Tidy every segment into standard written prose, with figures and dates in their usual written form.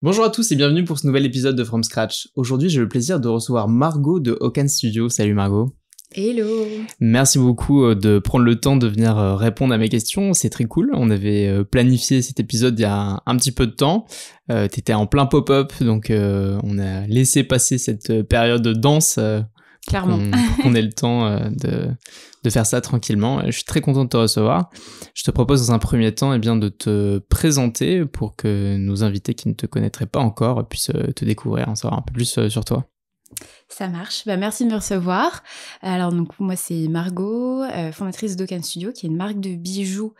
Bonjour à tous et bienvenue pour ce nouvel épisode de From Scratch. Aujourd'hui, j'ai le plaisir de recevoir Margot de Okan Studio. Salut Margot. Hello. Merci beaucoup de prendre le temps de venir répondre à mes questions, c'est très cool. On avait planifié cet épisode il y a un petit peu de temps. T'étais en plein pop-up, donc on a laissé passer cette période de danse Clairement. pour qu'on ait le temps de faire ça tranquillement. Je suis très content de te recevoir. Je te propose dans un premier temps de te présenter pour que nos invités qui ne te connaîtraient pas encore puissent te découvrir, en savoir un peu plus sur toi. Ça marche. Merci de me recevoir. Alors donc moi c'est Margot, fondatrice d'Okan Studio, qui est une marque de bijoux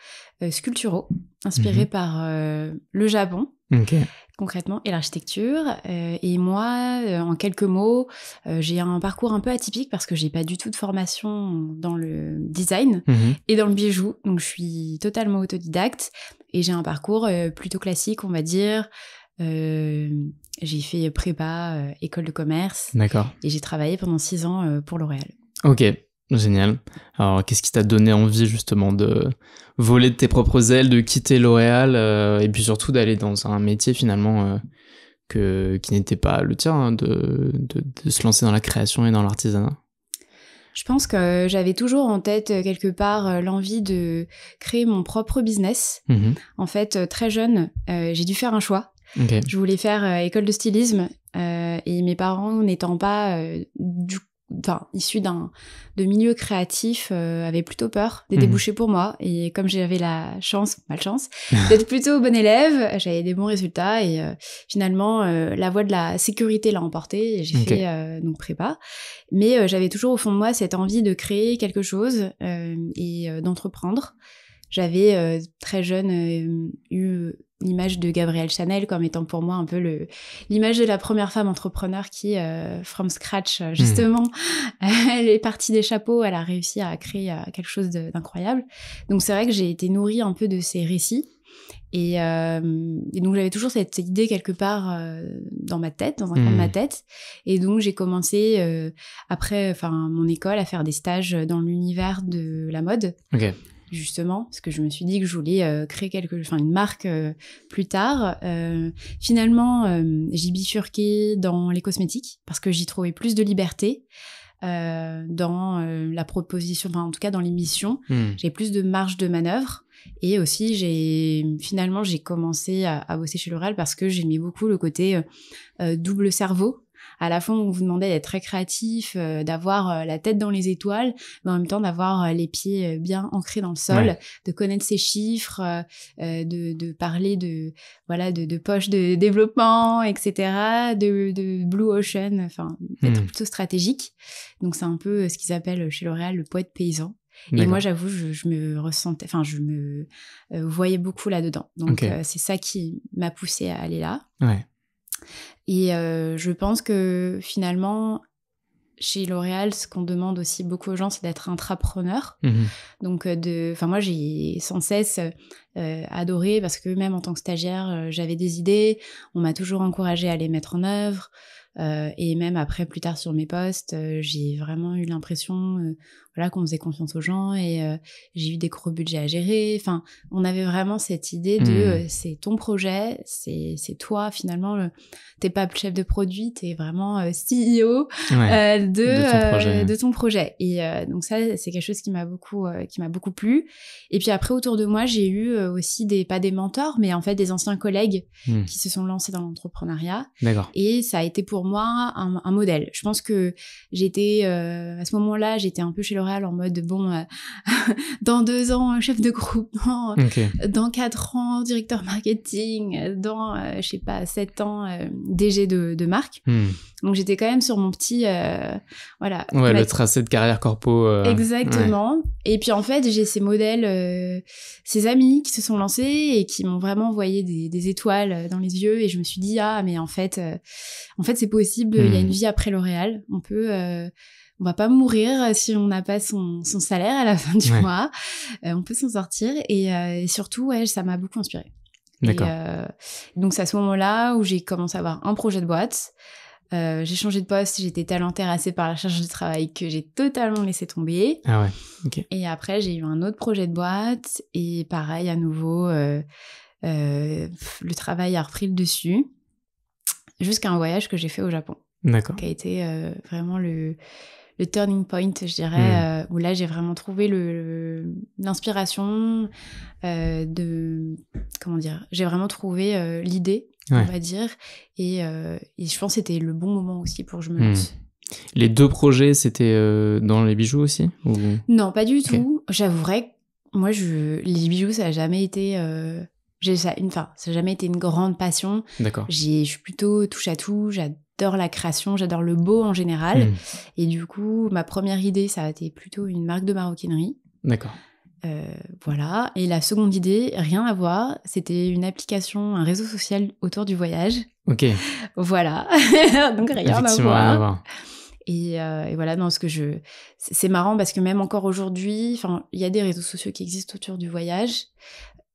sculpturaux inspirés par le Japon. Okay. Concrètement, et l'architecture. Et moi, en quelques mots, j'ai un parcours un peu atypique parce que j'ai pas du tout de formation dans le design et dans le bijou. Donc, je suis totalement autodidacte et j'ai un parcours plutôt classique, on va dire. J'ai fait prépa, école de commerce. D'accord. Et j'ai travaillé pendant 6 ans pour L'Oréal. Ok, génial. Alors, qu'est-ce qui t'a donné envie justement de voler de tes propres ailes, de quitter L'Oréal et puis surtout d'aller dans un métier finalement qui n'était pas le tien, hein, de se lancer dans la création et dans l'artisanat? Je pense que j'avais toujours en tête quelque part l'envie de créer mon propre business. En fait, très jeune, j'ai dû faire un choix. Okay. Je voulais faire école de stylisme et mes parents n'étant pas issus de milieu créatif avaient plutôt peur des débouchés pour moi. Et comme j'avais malchance, d'être plutôt bonne élève, j'avais des bons résultats et finalement la voie de la sécurité l'a emporté et j'ai fait donc prépa. Mais j'avais toujours au fond de moi cette envie de créer quelque chose et d'entreprendre. J'avais très jeune eu l'image de Gabrielle Chanel comme étant pour moi un peu l'image de la première femme entrepreneur qui, from scratch, justement, elle est partie des chapeaux, elle a réussi à créer quelque chose d'incroyable. Donc c'est vrai que j'ai été nourrie un peu de ces récits. Et donc j'avais toujours cette idée quelque part dans ma tête, dans un coin de ma tête. Et donc j'ai commencé, après mon école, à faire des stages dans l'univers de la mode. Ok. Justement, parce que je me suis dit que je voulais créer une marque plus tard. Finalement, j'ai bifurqué dans les cosmétiques parce que j'y trouvais plus de liberté dans la proposition, en tout cas dans l'émission. J'ai plus de marge de manœuvre. Et aussi, j'ai commencé à bosser chez L'Oréal parce que j'aimais beaucoup le côté double cerveau. À la fois, on vous demandait d'être très créatif, d'avoir la tête dans les étoiles, mais en même temps d'avoir les pieds bien ancrés dans le sol, de connaître ses chiffres, de parler de poches de développement, etc., de Blue Ocean, d'être plutôt stratégique. Donc, c'est un peu ce qu'ils appellent chez L'Oréal le poète paysan. Et moi, j'avoue, je me ressentais, je me voyais beaucoup là-dedans. Donc, c'est ça qui m'a poussée à aller là. Ouais. Et je pense que finalement, chez L'Oréal, ce qu'on demande aussi beaucoup aux gens, c'est d'être intrapreneur. Donc, moi, j'ai sans cesse adoré parce que même en tant que stagiaire, j'avais des idées. On m'a toujours encouragée à les mettre en œuvre. Et même après, plus tard sur mes postes, j'ai vraiment eu l'impression qu'on faisait confiance aux gens et j'ai eu des gros budgets à gérer. Enfin, on avait vraiment cette idée de c'est ton projet, c'est toi finalement, t'es pas chef de produit, t'es vraiment CEO de ton projet. Et donc ça, c'est quelque chose qui m'a beaucoup plu. Et puis après, autour de moi, j'ai eu aussi pas des mentors, mais en fait des anciens collègues qui se sont lancés dans l'entrepreneuriat. D'accord. Et ça a été pour moi un modèle. Je pense que j'étais à ce moment-là, j'étais un peu chez L'Oréal en mode dans 2 ans chef de groupe, dans 4 ans directeur marketing, dans 7 ans DG de marque. Donc j'étais quand même sur mon petit le tracé de carrière corpo. Exactement. Ouais. Et puis en fait, j'ai ces modèles, ces amis qui se sont lancés et qui m'ont vraiment envoyé des étoiles dans les yeux. Et je me suis dit mais en fait c'est possible. Il y a une vie après L'Oréal. On va pas mourir si on n'a pas son salaire à la fin du mois. On peut s'en sortir. Et surtout, ça m'a beaucoup inspirée. D'accord. Et donc c'est à ce moment-là où j'ai commencé à avoir un projet de boîte. J'ai changé de poste, j'étais tellement terrassée par la charge de travail que j'ai totalement laissé tomber. Ah ouais, ok. Et après, j'ai eu un autre projet de boîte et pareil, à nouveau, le travail a repris le dessus. jusqu'à un voyage que j'ai fait au Japon. D'accord. Qui a été vraiment le turning point, je dirais, où là, j'ai vraiment trouvé l'inspiration comment dire, j'ai vraiment trouvé l'idée, on va dire, et je pense que c'était le bon moment aussi pour que je me lance. Les 2 projets, c'était dans les bijoux aussi ou... Non, pas du tout. J'avouerais que moi, les bijoux, ça n'a jamais été... ça n'a jamais été une grande passion. D'accord. Je suis plutôt touche à tout, j'adore la création, j'adore le beau en général. Et du coup, ma première idée, ça a été plutôt une marque de maroquinerie. D'accord. Voilà. Et la seconde idée, rien à voir, c'était une application, un réseau social autour du voyage. Ok. Voilà. Donc rien à voir. Et voilà, non, c'est marrant parce que même encore aujourd'hui, il y a des réseaux sociaux qui existent autour du voyage,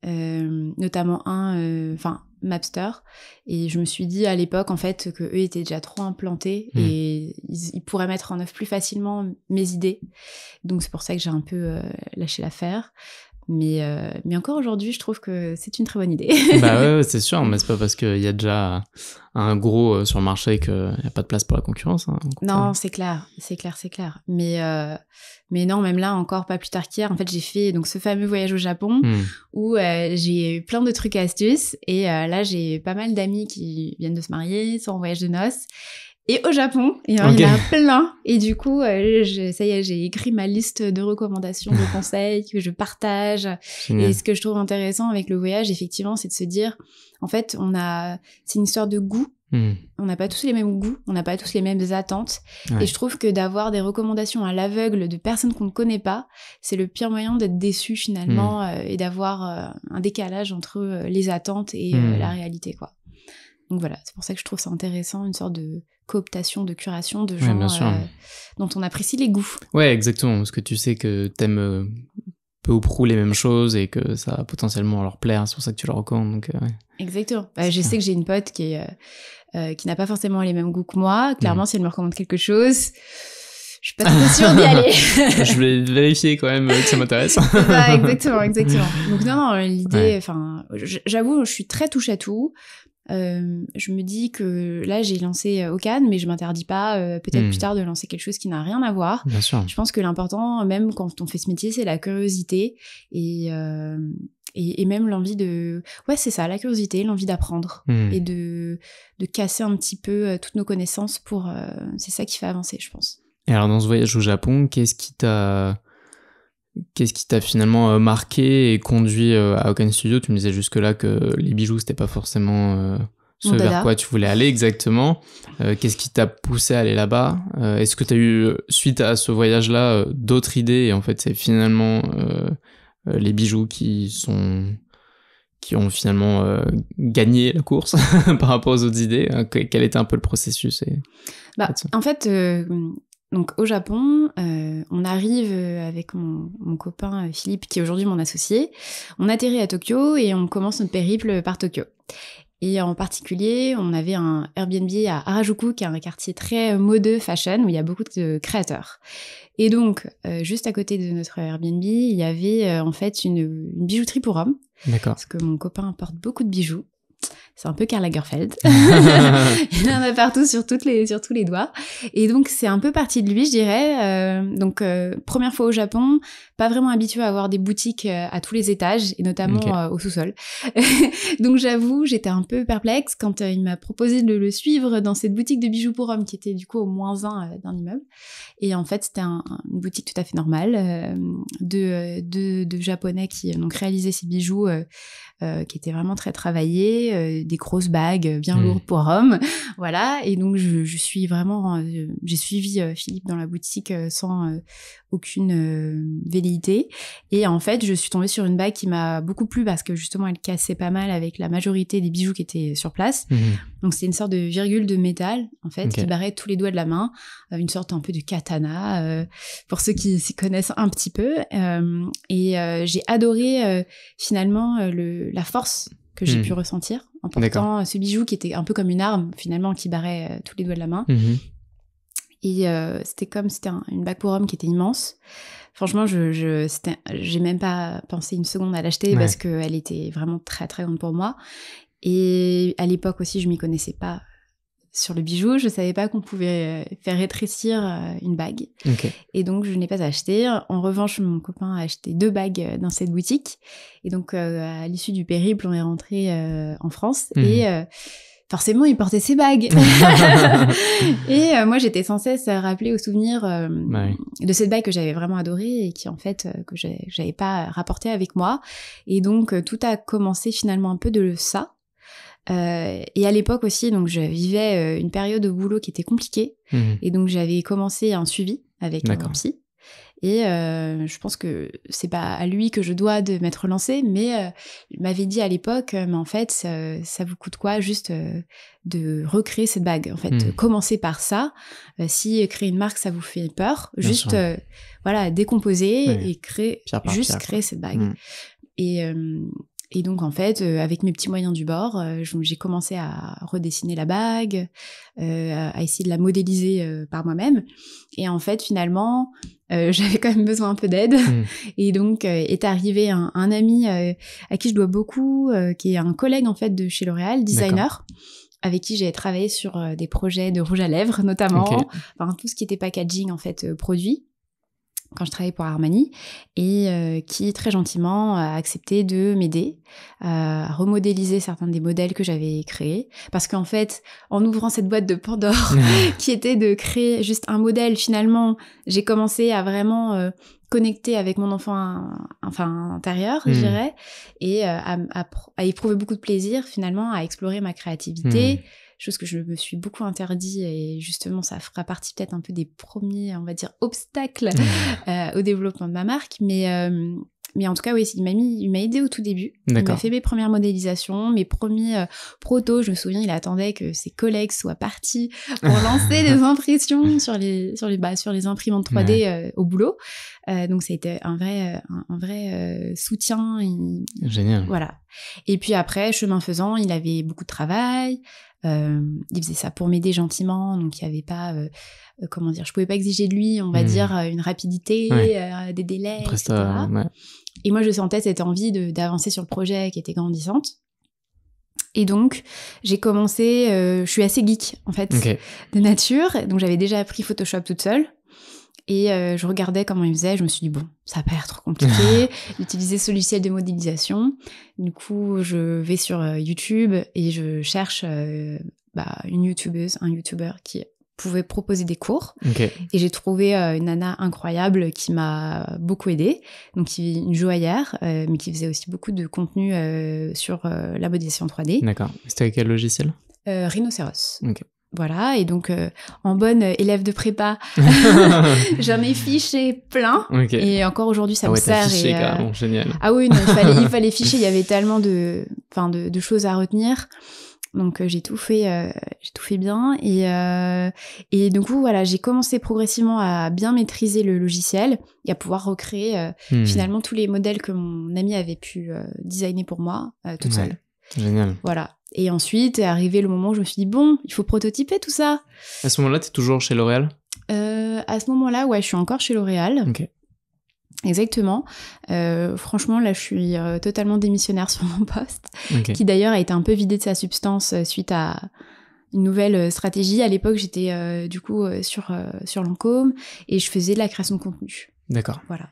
notamment Mapster. Et je me suis dit à l'époque, en fait, que eux étaient déjà trop implantés et ils pourraient mettre en œuvre plus facilement mes idées. Donc c'est pour ça que j'ai un peu lâché l'affaire. Mais encore aujourd'hui, je trouve que c'est une très bonne idée. Bah ouais, c'est sûr, mais c'est pas parce qu'il y a déjà un gros sur le marché qu'il n'y a pas de place pour la concurrence. Hein, non, c'est clair. Mais non, même là, encore pas plus tard qu'hier, en fait, j'ai fait donc ce fameux voyage au Japon où j'ai eu plein de trucs et astuces. Et là, j'ai pas mal d'amis qui viennent de se marier, sont en voyage de noces. Et au Japon, il y en a plein. Et du coup, ça y est, j'ai écrit ma liste de recommandations, de conseils que je partage. Génial. Et ce que je trouve intéressant avec le voyage, effectivement, c'est de se dire, en fait, c'est une histoire de goût. On n'a pas tous les mêmes goûts, on n'a pas tous les mêmes attentes. Ouais. Et je trouve que d'avoir des recommandations à l'aveugle de personnes qu'on ne connaît pas, c'est le pire moyen d'être déçu finalement et d'avoir un décalage entre les attentes et la réalité, quoi. Donc voilà, c'est pour ça que je trouve ça intéressant, une sorte de cooptation, de curation de gens dont on apprécie les goûts. Ouais, exactement, parce que tu sais que t'aimes peu ou prou les mêmes choses et que ça va potentiellement leur plaire, c'est pour ça que tu leur recommandes. Donc, exactement. Je sais que j'ai une pote qui n'a pas forcément les mêmes goûts que moi. Clairement, si elle me recommande quelque chose, je suis pas trop sûre d'y aller. Je vais vérifier quand même que ça m'intéresse. Ça, exactement. Donc non, l'idée, j'avoue, je suis très touche à tout. Je me dis que là j'ai lancé Ocane, mais je m'interdis pas peut-être plus tard de lancer quelque chose qui n'a rien à voir. Bien sûr. Je pense que l'important, même quand on fait ce métier, c'est la curiosité et même l'envie de... Ouais, c'est ça, la curiosité, l'envie d'apprendre et de casser un petit peu toutes nos connaissances pour... c'est ça qui fait avancer, je pense. Et alors dans ce voyage au Japon, qu'est-ce qui t'a finalement marqué et conduit à Ocane Studio? Tu me disais jusque-là que les bijoux, c'était pas forcément ce vers quoi tu voulais aller exactement. Qu'est-ce qui t'a poussé à aller là-bas? Est-ce que tu as eu, suite à ce voyage-là, d'autres idées? Et en fait, c'est finalement les bijoux qui ont finalement gagné la course par rapport aux autres idées. Quel était un peu le processus en fait... Donc au Japon, on arrive avec mon copain Philippe, qui est aujourd'hui mon associé. On atterrit à Tokyo et on commence notre périple par Tokyo. Et en particulier, on avait un Airbnb à Harajuku, qui est un quartier très modeux fashion, où il y a beaucoup de créateurs. Et donc, juste à côté de notre Airbnb, il y avait en fait une bijouterie pour hommes. D'accord. Parce que mon copain porte beaucoup de bijoux. C'est un peu Karl Lagerfeld. Il en a partout sur tous les doigts. Et donc, c'est un peu parti de lui, je dirais. Première fois au Japon, pas vraiment habitué à avoir des boutiques à tous les étages, et notamment au sous-sol. Donc, j'avoue, j'étais un peu perplexe quand il m'a proposé de le suivre dans cette boutique de bijoux pour hommes qui était du coup au -1 d'un immeuble. Et en fait, c'était une boutique tout à fait normale de Japonais qui donc réalisaient ces bijoux qui étaient vraiment très travaillés, des grosses bagues bien lourdes pour hommes, voilà. Et donc je suis vraiment, j'ai suivi Philippe dans la boutique sans aucune velléité. Et en fait, je suis tombée sur une bague qui m'a beaucoup plu parce que justement, elle cassait pas mal avec la majorité des bijoux qui étaient sur place. Donc c'est une sorte de virgule de métal en fait qui barrait tous les doigts de la main, une sorte un peu de katana pour ceux qui s'y connaissent un petit peu. Et j'ai adoré finalement la force que j'ai pu ressentir en portant ce bijou qui était un peu comme une arme finalement qui barrait tous les doigts de la main. Et c'était une bague pour homme qui était immense. Franchement, j'ai même pas pensé une seconde à l'acheter parce qu'elle était vraiment très très grande pour moi. Et à l'époque aussi, je m'y connaissais pas sur le bijou. Je savais pas qu'on pouvait faire rétrécir une bague. Et donc, je n'ai pas acheté. En revanche, mon copain a acheté 2 bagues dans cette boutique. Et donc, à l'issue du périple, on est rentré en France. Et forcément, il portait ses bagues. Et moi, j'étais sans cesse rappelée au souvenir de cette bague que j'avais vraiment adorée et qui, en fait, que j'avais pas rapportée avec moi. Et donc, tout a commencé finalement un peu de ça. Et à l'époque aussi, donc, je vivais une période au boulot qui était compliquée. Et donc, j'avais commencé un suivi avec un psy. Et je pense que c'est pas à lui que je dois de m'être lancée, mais il m'avait dit à l'époque, mais en fait, ça vous coûte quoi juste de recréer cette bague. En fait, commencez par ça. Si créer une marque, ça vous fait peur, juste voilà, décomposer et créer cette bague. Et donc, en fait, avec mes petits moyens du bord, j'ai commencé à redessiner la bague, à essayer de la modéliser par moi-même. Et en fait, finalement, j'avais quand même besoin un peu d'aide. Et donc, est arrivé un ami à qui je dois beaucoup, qui est un collègue, en fait, de chez L'Oréal, designer, avec qui j'ai travaillé sur des projets de rouge à lèvres, notamment. Enfin, tout ce qui était packaging, en fait, produit, quand je travaillais pour Armani, et qui très gentiment a accepté de m'aider à remodéliser certains des modèles que j'avais créés. Parce qu'en fait, en ouvrant cette boîte de Pandore, qui était de créer juste un modèle, finalement, j'ai commencé à vraiment connecter avec mon enfant intérieur, je dirais, et à éprouver beaucoup de plaisir, finalement, à explorer ma créativité, chose que je me suis beaucoup interdit, et justement ça fera partie peut-être un peu des premiers, on va dire, obstacles au développement de ma marque, mais en tout cas, oui, il m'a aidé au tout début. Il m'a fait mes premières modélisations, mes premiers protos. Je me souviens, il attendait que ses collègues soient partis pour lancer des impressions sur les imprimantes 3D au boulot. Donc, ça a été un vrai soutien. Génial. Voilà. Et puis après, chemin faisant, il avait beaucoup de travail. Il faisait ça pour m'aider gentiment, donc il n'y avait pas, je pouvais pas exiger de lui, on va dire, une rapidité, des délais, etc. Et moi, je sentais cette envie d'avancer sur le projet qui était grandissante. Et donc, j'ai commencé, je suis assez geek, en fait, de nature, donc j'avais déjà appris Photoshop toute seule. Et je regardais comment il faisait, je me suis dit, bon, ça a pas l'air trop compliqué d'utiliser ce logiciel de modélisation. Du coup, je vais sur YouTube et je cherche une youtubeuse, un youtubeur qui pouvait proposer des cours. Et j'ai trouvé une nana incroyable qui m'a beaucoup aidée, donc une joaillère, mais qui faisait aussi beaucoup de contenu sur la modélisation 3D. D'accord. C'était avec quel logiciel ? Rhinocéros. Voilà, et donc en bonne élève de prépa, j'en ai fiché plein, et encore aujourd'hui ça me sert. Fiché, carrément, génial. Ah oui, non, il fallait ficher, il y avait tellement de choses à retenir, donc j'ai tout fait bien, et du coup voilà, j'ai commencé progressivement à bien maîtriser le logiciel et à pouvoir recréer finalement tous les modèles que mon ami avait pu designer pour moi toute seule. Génial. Voilà. Et ensuite est arrivé le moment où je me suis dit, bon, il faut prototyper tout ça. À ce moment-là, tu es toujours chez L'Oréal ? À ce moment-là, ouais, je suis encore chez L'Oréal. Exactement. Franchement, là, je suis totalement démissionnaire sur mon poste, qui d'ailleurs a été un peu vidé de sa substance suite à une nouvelle stratégie. À l'époque, j'étais du coup sur Lancôme et je faisais de la création de contenu. D'accord. Voilà.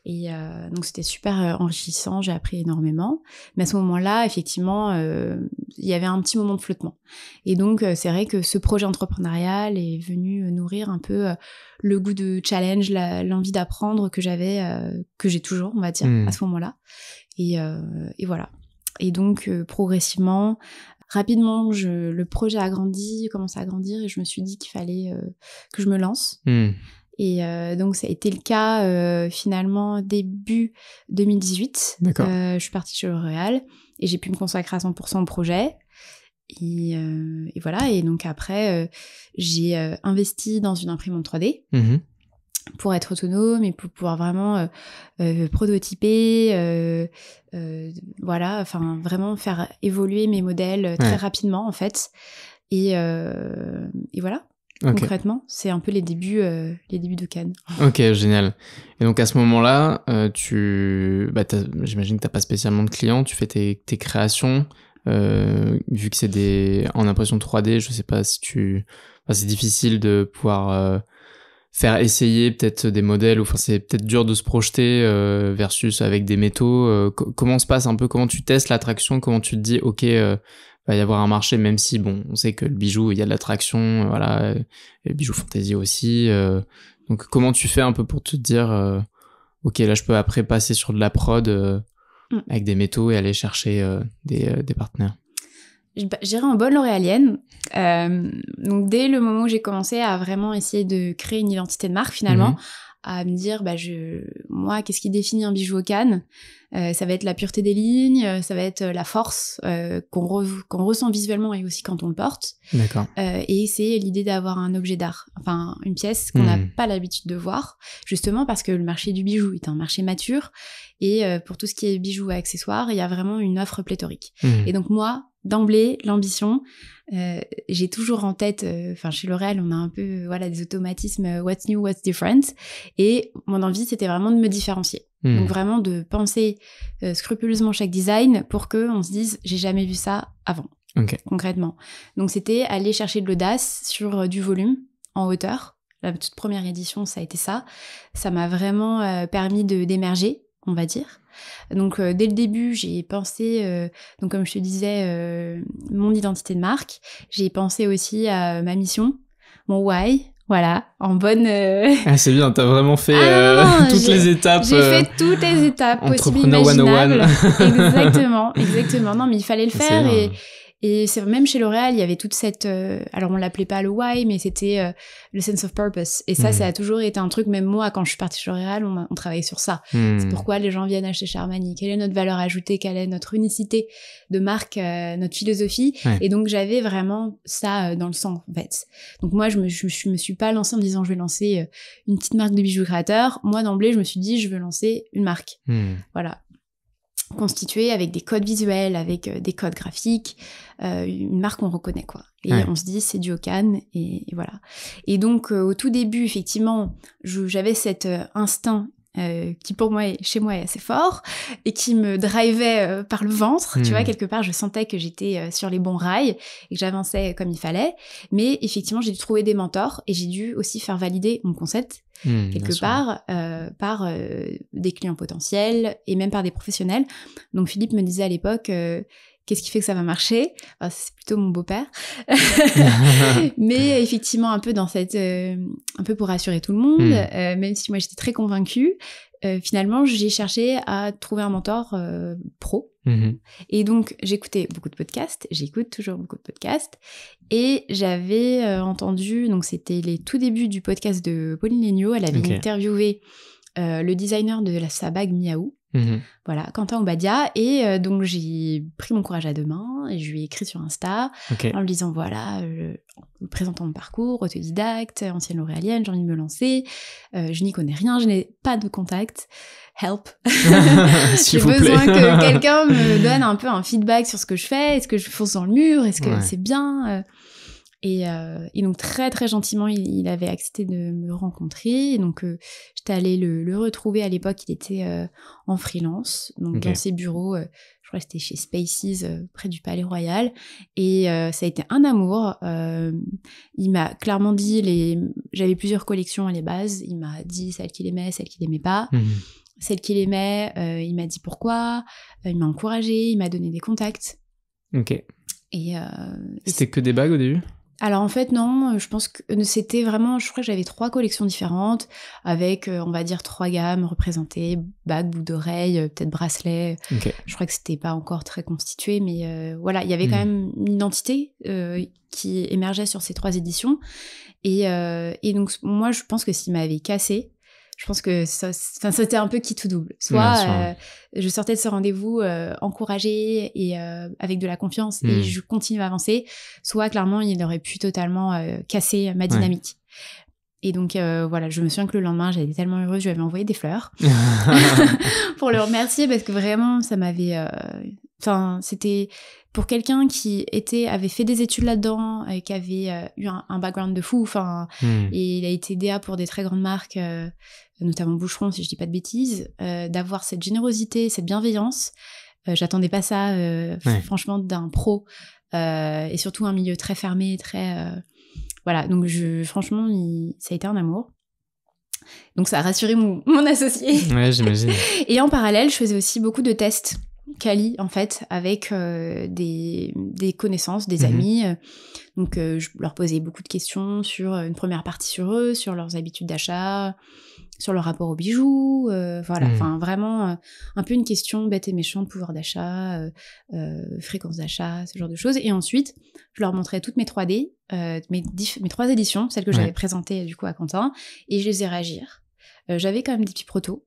Et donc c'était super enrichissant, j'ai appris énormément, mais à ce moment-là effectivement il y avait un petit moment de flottement, et donc c'est vrai que ce projet entrepreneurial est venu nourrir un peu le goût de challenge, l'envie d'apprendre que j'avais, que j'ai toujours, on va dire, à ce moment-là, et voilà. Et donc progressivement, rapidement, le projet a grandi, commencé à grandir, et je me suis dit qu'il fallait que je me lance. Et donc, ça a été le cas finalement début 2018. Je suis partie chez L'Oréal et j'ai pu me consacrer à 100% au projet. Et voilà. Et donc après, j'ai investi dans une imprimante 3D pour être autonome et pour pouvoir vraiment prototyper, voilà, enfin vraiment faire évoluer mes modèles très rapidement en fait. Et voilà. Concrètement, c'est un peu les débuts de Cannes. Ok, génial. Et donc à ce moment-là, j'imagine que t'as pas spécialement de clients, tu fais tes créations. vu que c'est en impression 3D, je sais pas si c'est difficile de pouvoir faire essayer peut-être des modèles, enfin c'est peut-être dur de se projeter versus avec des métaux. Comment se passe un peu, comment tu testes l'attraction, comment tu te dis ok, va y avoir un marché, même si bon, on sait que le bijou, il y a de l'attraction, voilà, et le bijou fantasy aussi. Donc comment tu fais un peu pour te dire ok, là je peux après passer sur de la prod avec des métaux et aller chercher des partenaires. J'irais en bonne l'oréalienne. Donc dès le moment où j'ai commencé à vraiment essayer de créer une identité de marque finalement, à me dire moi qu'est-ce qui définit un bijou au Cannes, ça va être la pureté des lignes, ça va être la force qu'on ressent visuellement et aussi quand on le porte. D'accord. Et c'est l'idée d'avoir un objet d'art, enfin une pièce qu'on n'a pas l'habitude de voir, justement parce que le marché du bijou est un marché mature et pour tout ce qui est bijoux et accessoires, il y a vraiment une offre pléthorique. Et donc moi, d'emblée, l'ambition, j'ai toujours en tête, chez L'Oréal, on a un peu des automatismes what's new, what's different, et mon envie, c'était vraiment de me différencier. Donc vraiment de penser scrupuleusement chaque design pour qu'on se dise, j'ai jamais vu ça avant, concrètement. Donc c'était aller chercher de l'audace sur du volume, en hauteur. La toute première édition, ça a été ça. Ça m'a vraiment permis d'émerger, on va dire. Donc dès le début, j'ai pensé, donc comme je te disais, mon identité de marque. J'ai pensé aussi à ma mission, mon why, voilà, en bonne... c'est bien, t'as vraiment fait toutes les étapes. J'ai fait toutes les étapes possibles, imaginables. Exactement. Non, mais il fallait le faire et c'est même chez L'Oréal, il y avait toute cette... alors on l'appelait pas le why, mais c'était le sense of purpose. Et ça a toujours été un truc, même moi, quand je suis partie chez L'Oréal, on travaillait sur ça. C'est pourquoi les gens viennent acheter chez Armani. Quelle est notre valeur ajoutée? Quelle est notre unicité de marque, notre philosophie? Et donc j'avais vraiment ça dans le sang, en fait. Donc moi, je me suis pas lancée en me disant je vais lancer une petite marque de bijoux créateurs. Moi, d'emblée, je me suis dit je veux lancer une marque. Voilà. Constituée avec des codes visuels, avec des codes graphiques, une marque qu'on reconnaît, quoi. Et on se dit, c'est du Cannes, et voilà. Et donc, au tout début, effectivement, j'avais cet instinct qui, pour moi, chez moi, est assez fort, et qui me drivait par le ventre. Tu vois, quelque part, je sentais que j'étais sur les bons rails, et que j'avançais comme il fallait. Mais effectivement, j'ai dû trouver des mentors, et j'ai dû aussi faire valider mon concept, quelque part, par des clients potentiels et même par des professionnels. Donc Philippe me disait à l'époque, qu'est-ce qui fait que ça va marcher? Enfin, c'est plutôt mon beau-père. Mais effectivement, un peu dans cette... un peu pour rassurer tout le monde, même si moi j'étais très convaincue, finalement j'ai cherché à trouver un mentor pro. Et donc j'écoutais beaucoup de podcasts, j'écoute toujours beaucoup de podcasts, et j'avais entendu, donc c'était les tout débuts du podcast de Pauline Léniaud, elle avait interviewé le designer de sa bague Miaou, voilà, Quentin Obadia, et donc j'ai pris mon courage à deux mains et je lui ai écrit sur Insta en lui disant voilà, présentant mon parcours, autodidacte, ancienne L'Oréalienne, j'ai envie de me lancer, je n'y connais rien, je n'ai pas de contact, help. J'ai besoin que quelqu'un me donne un peu un feedback sur ce que je fais, est-ce que je fonce dans le mur, est-ce que c'est bien et donc très très gentiment il avait accepté de me rencontrer, et donc j'étais allée le retrouver. À l'époque il était en freelance, donc dans ses bureaux, je crois que c'était chez Spaces près du Palais Royal, et ça a été un amour. Il m'a clairement dit j'avais plusieurs collections à les bases, il m'a dit celle qu'il aimait, celle qu'il aimait pas. Celle qu'il aimait, il m'a dit pourquoi, il m'a encouragé, il m'a donné des contacts. Et c'était que des bagues au début? Alors en fait non, je pense que c'était vraiment, je crois que j'avais 3 collections différentes avec on va dire 3 gammes représentées, bagues, boucles d'oreilles, peut-être bracelets. Je crois que c'était pas encore très constitué, mais voilà, il y avait quand même une identité qui émergeait sur ces 3 éditions, et donc moi je pense que s'il m'avait cassé, je pense que c'était un peu quitte ou double. Soit je sortais de ce rendez-vous encouragée et avec de la confiance et je continue à avancer, soit clairement il aurait pu totalement casser ma dynamique. Et donc voilà, je me souviens que le lendemain j'étais tellement heureuse, je lui avais envoyé des fleurs pour le remercier, parce que vraiment ça m'avait... c'était pour quelqu'un qui avait fait des études là-dedans, et qui avait eu un background de fou, et il a été DA pour des très grandes marques, notamment Boucheron si je dis pas de bêtises, d'avoir cette générosité, cette bienveillance, J'attendais pas ça, franchement, d'un pro. Et surtout un milieu très fermé, très... Voilà, donc franchement, ça a été un amour. Donc ça a rassuré mon associé. Ouais, j'imagine. Et en parallèle, je faisais aussi beaucoup de tests quali, en fait, avec des connaissances, des amis. Donc je leur posais beaucoup de questions sur une première partie sur eux, sur leurs habitudes d'achat, sur leur rapport aux bijoux, voilà, enfin vraiment un peu une question bête et méchante, pouvoir d'achat, fréquence d'achat, ce genre de choses. Et ensuite, je leur montrais toutes mes 3D, mes 3 éditions, celles que j'avais présentées du coup à Quentin, et je les ai réagir. J'avais quand même des petits protos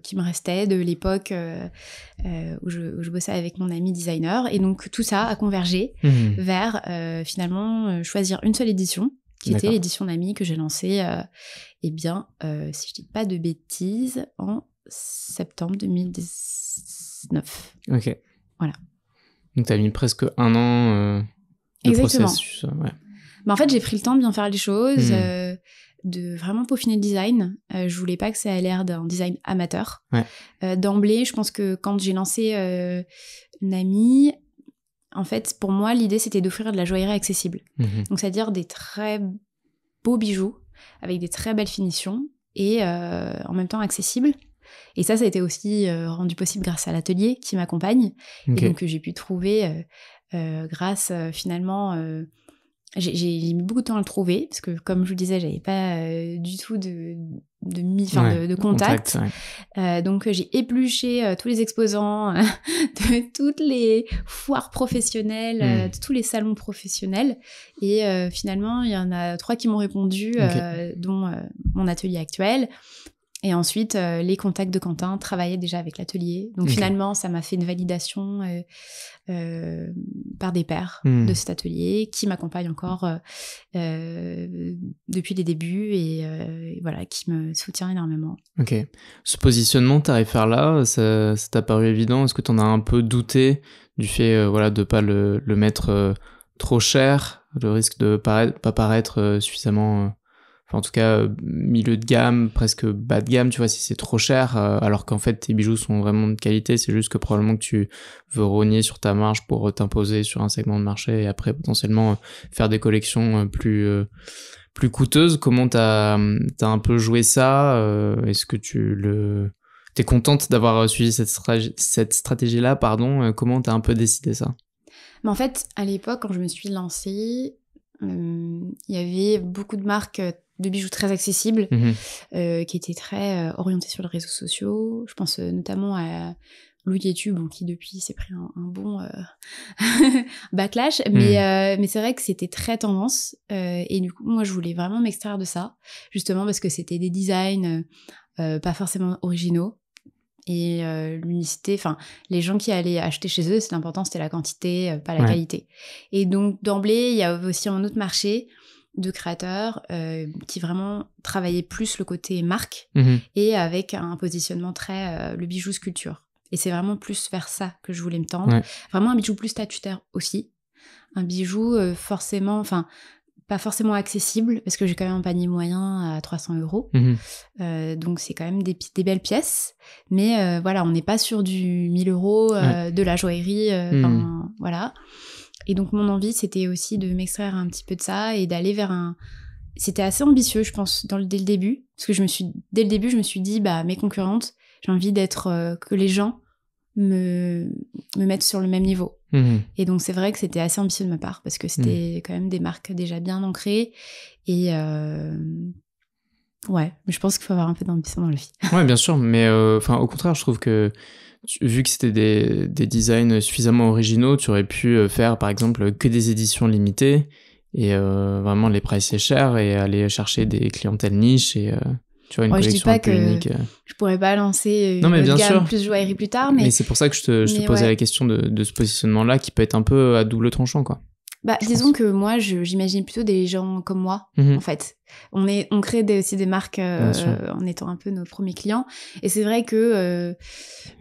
qui me restaient de l'époque où je bossais avec mon ami designer, et donc tout ça a convergé vers finalement choisir une seule édition, qui était l'édition d'Ami que j'ai lancée, si je dis pas de bêtises, en septembre 2019. Ok. Voilà. Donc t'as mis presque 1 an de processus. Ouais. En fait, j'ai pris le temps de bien faire les choses, de vraiment peaufiner le design. Je voulais pas que ça ait l'air d'un design amateur. Ouais. D'emblée, je pense que quand j'ai lancé Nami, en fait, pour moi, l'idée, c'était d'offrir de la joaillerie accessible. Donc, c'est-à-dire des très beaux bijoux avec des très belles finitions et en même temps accessibles. Et ça a été aussi rendu possible grâce à l'atelier qui m'accompagne et donc que j'ai pu trouver grâce finalement... J'ai mis beaucoup de temps à le trouver parce que, comme je vous le disais, j'avais pas du tout de contact. Donc j'ai épluché tous les exposants de toutes les foires professionnelles, de tous les salons professionnels, et finalement il y en a 3 qui m'ont répondu, dont mon atelier actuel. Et ensuite, les contacts de Quentin travaillaient déjà avec l'atelier. Donc finalement, ça m'a fait une validation par des pairs de cet atelier qui m'accompagnent encore depuis les débuts et voilà, qui me soutient énormément. Ok. Ce positionnement, t'arrives à faire là, ça t'a paru évident? Est-ce que t'en as un peu douté du fait de pas le mettre trop cher, le risque de pas paraître suffisamment... en tout cas, milieu de gamme, presque bas de gamme, tu vois, si c'est trop cher, alors qu'en fait, tes bijoux sont vraiment de qualité, c'est juste que probablement que tu veux rogner sur ta marge pour t'imposer sur un segment de marché et après potentiellement faire des collections plus coûteuses. Comment t'as un peu joué ça? Est-ce que t'es contente d'avoir suivi cette stratégie-là, pardon? Comment t'as un peu décidé ça? Mais en fait, à l'époque, quand je me suis lancée, il y avait beaucoup de marques de bijoux très accessibles qui étaient très orientés sur les réseaux sociaux. Je pense notamment à Louis Guétu, qui depuis s'est pris un bon backlash, mais c'est vrai que c'était très tendance, et du coup moi je voulais vraiment m'extraire de ça, justement parce que c'était des designs pas forcément originaux, et l'unicité, enfin les gens qui allaient acheter chez eux, l'important c'était la quantité, pas la qualité. Et donc d'emblée il y avait aussi un autre marché de créateurs qui vraiment travaillaient plus le côté marque et avec un positionnement très le bijou sculpture. Et c'est vraiment plus vers ça que je voulais me tendre. Vraiment un bijou plus statutaire aussi. Un bijou pas forcément accessible, parce que j'ai quand même un panier moyen à 300 €. Donc c'est quand même des belles pièces. Mais voilà, on n'est pas sur du 1 000 € de la joaillerie. Voilà. Et donc mon envie, c'était aussi de m'extraire un petit peu de ça et d'aller vers un... C'était assez ambitieux, je pense, dès le début. Parce que dès le début, je me suis dit, mes concurrentes, j'ai envie d'être... que les gens me mettent sur le même niveau. Et donc c'est vrai que c'était assez ambitieux de ma part, parce que c'était quand même des marques déjà bien ancrées. Et mais je pense qu'il faut avoir un peu d'ambition dans la vie. Ouais, bien sûr, mais au contraire, je trouve que vu que c'était des designs suffisamment originaux, tu aurais pu faire par exemple que des éditions limitées et vraiment les pricer cher et aller chercher des clientèles niches et tu vois, une collection un peu unique. Je pourrais pas lancer une gamme plus joaillerie plus tard, mais c'est pour ça que je te posais la question de ce positionnement-là qui peut être un peu à double tranchant, quoi. Disons que moi, j'imagine plutôt des gens comme moi, en fait. On crée aussi des marques en étant un peu nos premiers clients. Et c'est vrai que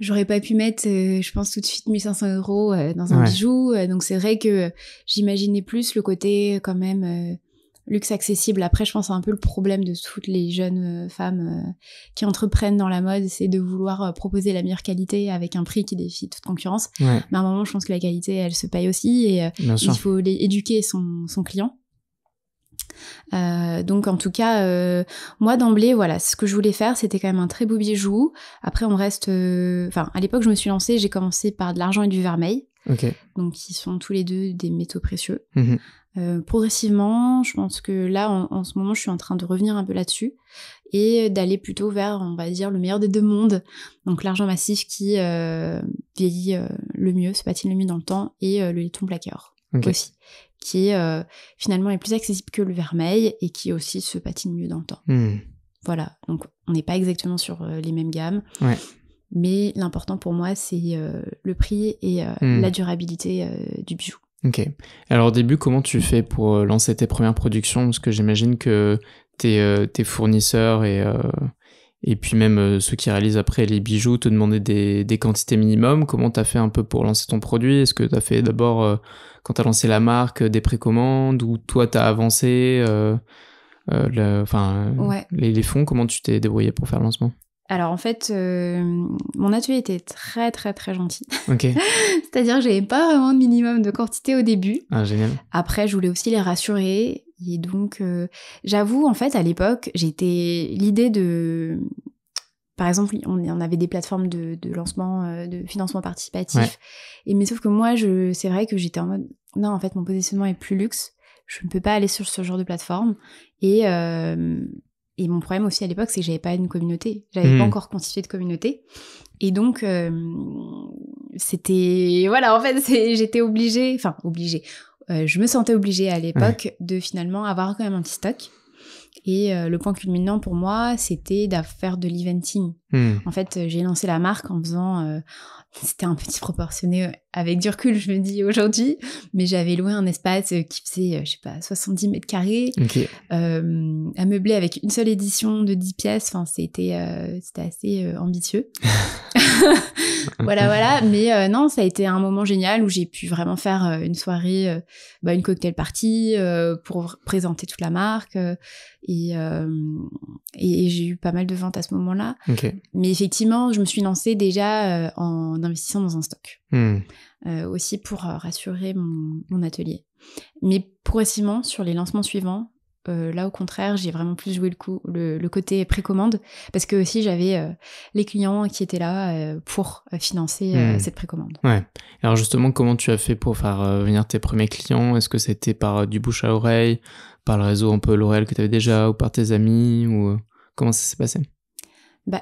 j'aurais pas pu mettre, je pense, tout de suite 1 500 € dans un bijou. Donc c'est vrai que j'imaginais plus le côté quand même luxe accessible. Après, je pense que c'est un peu le problème de toutes les jeunes femmes qui entreprennent dans la mode, c'est de vouloir proposer la meilleure qualité avec un prix qui défie toute concurrence. Ouais. Mais à un moment, je pense que la qualité, elle se paye aussi et il faut éduquer son client. Donc en tout cas, moi d'emblée, voilà, ce que je voulais faire, c'était quand même un très beau bijou. Après, on reste... Enfin, à l'époque, je me suis lancée, j'ai commencé par de l'argent et du vermeil. Okay. Donc, qui sont tous les deux des métaux précieux. Mm-hmm. Progressivement, je pense que là, en ce moment, je suis en train de revenir un peu là-dessus et d'aller plutôt vers, on va dire, le meilleur des deux mondes. Donc, l'argent massif qui vieillit le mieux, se patine le mieux dans le temps, et le laiton plaqueur aussi, qui finalement est plus accessible que le vermeil et qui aussi se patine mieux dans le temps. Voilà, donc on n'est pas exactement sur les mêmes gammes. Ouais. Mais l'important pour moi, c'est le prix et la durabilité du bijou. Ok. Alors au début, comment tu fais pour lancer tes premières productions? Parce que j'imagine que tes fournisseurs et puis même ceux qui réalisent après les bijoux te demandaient des quantités minimum. Comment t'as fait un peu pour lancer ton produit? Est-ce que t'as fait d'abord, quand t'as lancé la marque, des précommandes, ou toi t'as avancé les fonds? Comment tu t'es débrouillé pour faire le lancement? Alors en fait, mon atelier était très très très gentil. Ok. C'est-à-dire que j'avais pas vraiment de minimum de quantité au début. Ah, génial. Après, je voulais aussi les rassurer. Et donc, j'avoue, en fait, à l'époque, l'idée de... Par exemple, on avait des plateformes de lancement, de financement participatif. Ouais. Mais sauf que moi, c'est vrai que j'étais en mode... Non, en fait, mon positionnement est plus luxe. Je ne peux pas aller sur ce genre de plateforme. Et mon problème aussi à l'époque, c'est que j'avais pas une communauté. J'avais pas encore constitué de communauté. Et donc, c'était... Voilà, en fait, j'étais obligée... Enfin, obligée. Je me sentais obligée à l'époque de finalement avoir quand même un petit stock. Et le point culminant pour moi, c'était de faire de l'eventing. En fait, j'ai lancé la marque en faisant... c'était un petit proportionné avec du recul, je me dis aujourd'hui, mais j'avais loué un espace qui faisait, je sais pas, 70 mètres carrés, ameubler avec une seule édition de 10 pièces. Enfin, c'était assez ambitieux. Voilà. Mais non, ça a été un moment génial où j'ai pu vraiment faire une soirée, une cocktail party pour présenter toute la marque. Et j'ai eu pas mal de ventes à ce moment-là. Mais effectivement, je me suis lancée déjà en investissant dans un stock. Aussi pour rassurer mon atelier. Mais progressivement, sur les lancements suivants, là au contraire, j'ai vraiment plus joué le côté précommande, parce que aussi j'avais les clients qui étaient là pour financer cette précommande. Ouais. Alors justement, comment tu as fait pour faire venir tes premiers clients? Est-ce que c'était par du bouche à oreille, par le réseau un peu L'Oréal que tu avais déjà, ou par tes amis, ou comment ça s'est passé?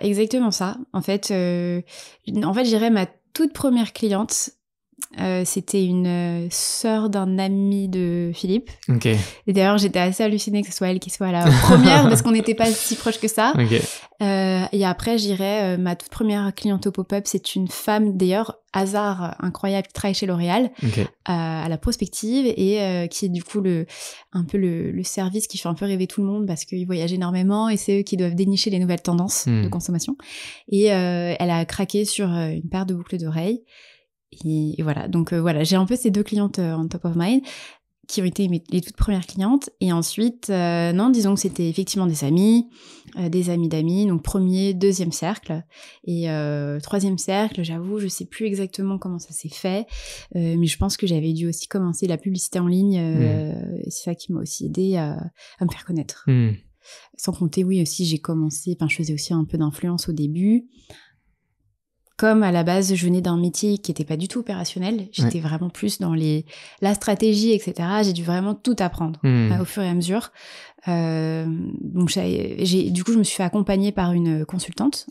Exactement ça. En fait, je dirais ma toute première cliente, c'était une sœur d'un ami de Philippe. Et d'ailleurs, j'étais assez hallucinée que ce soit elle qui soit la première parce qu'on n'était pas si proches que ça. Et après, je dirais ma toute première cliente au pop-up, c'est une femme, d'ailleurs, hasard incroyable, qui travaille chez L'Oréal à la prospective et qui est du coup un peu le service qui fait un peu rêver tout le monde parce qu'ils voyagent énormément et c'est eux qui doivent dénicher les nouvelles tendances de consommation. Et elle a craqué sur une paire de boucles d'oreilles. Et voilà, donc j'ai un peu ces deux clientes en top of mind qui ont été les toutes premières clientes. Et ensuite, non, disons que c'était effectivement des amis d'amis, donc premier, deuxième cercle. Et troisième cercle, j'avoue, je sais plus exactement comment ça s'est fait, mais je pense que j'avais dû aussi commencer la publicité en ligne. Et c'est ça qui m'a aussi aidé à me faire connaître. Sans compter, oui, aussi, je faisais aussi un peu d'influence au début. Comme à la base, je venais d'un métier qui n'était pas du tout opérationnel, j'étais vraiment plus dans la stratégie, etc. J'ai dû vraiment tout apprendre au fur et à mesure. Donc, du coup, je me suis fait accompagner par une consultante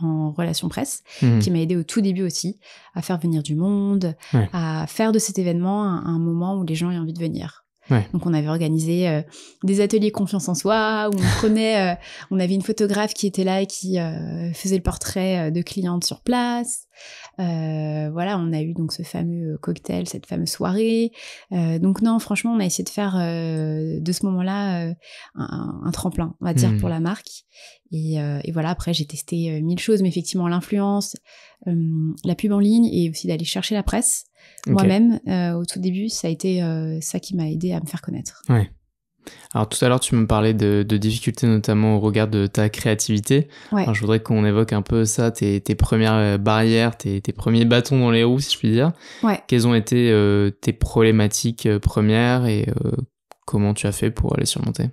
en relations presse qui m'a aidée au tout début aussi à faire venir du monde, à faire de cet événement un moment où les gens aient envie de venir. Donc on avait organisé des ateliers confiance en soi où on avait une photographe qui était là et qui faisait le portrait de clientes sur place. On a eu donc ce fameux cocktail, cette fameuse soirée. Donc non, franchement, on a essayé de faire de ce moment-là un tremplin, on va dire, pour la marque. Et voilà, après j'ai testé 1000 choses, mais effectivement l'influence, la pub en ligne et aussi d'aller chercher la presse. Moi-même, au tout début, ça a été ça qui m'a aidé à me faire connaître. Alors tout à l'heure, tu me parlais de difficultés, notamment au regard de ta créativité. Ouais. Alors, je voudrais qu'on évoque un peu ça, tes premières barrières, tes premiers bâtons dans les roues, si je puis dire. Ouais. Quelles ont été tes problématiques premières et comment tu as fait pour les surmonter?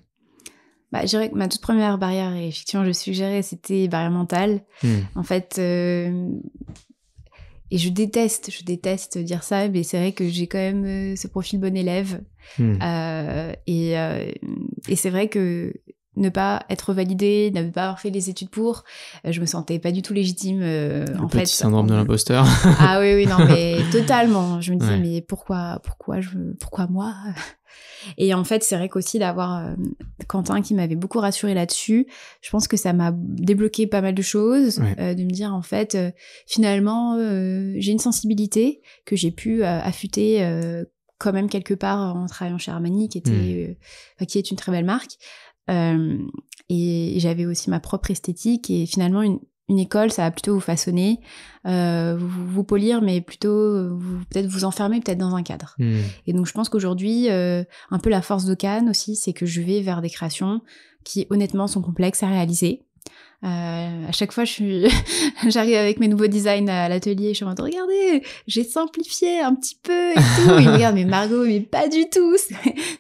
Je dirais que ma toute première barrière, et effectivement, je suggérais, c'était barrière mentale. En fait, et je déteste dire ça, mais c'est vrai que j'ai quand même ce profil bon élève. Et c'est vrai que ne pas être validée, ne pas avoir fait les études pour, je me sentais pas du tout légitime. Le petit syndrome de l'imposteur. Ah oui, non, mais totalement. Je me disais, mais pourquoi moi? Et en fait, c'est vrai qu'aussi d'avoir Quentin qui m'avait beaucoup rassurée là-dessus, je pense que ça m'a débloqué pas mal de choses, de me dire en fait, finalement, j'ai une sensibilité que j'ai pu affûter quand même quelque part en travaillant chez Armani, qui est une très belle marque. Et j'avais aussi ma propre esthétique, et finalement une école, ça va plutôt vous façonner, vous polir, mais plutôt peut-être vous enfermer peut-être dans un cadre. Et donc je pense qu'aujourd'hui, un peu la force de Cannes aussi, c'est que je vais vers des créations qui honnêtement sont complexes à réaliser. À chaque fois, j'arrive avec mes nouveaux designs à l'atelier, je suis en mode, regardez, j'ai simplifié un petit peu et tout. Ils me regardent, mais Margot, mais pas du tout,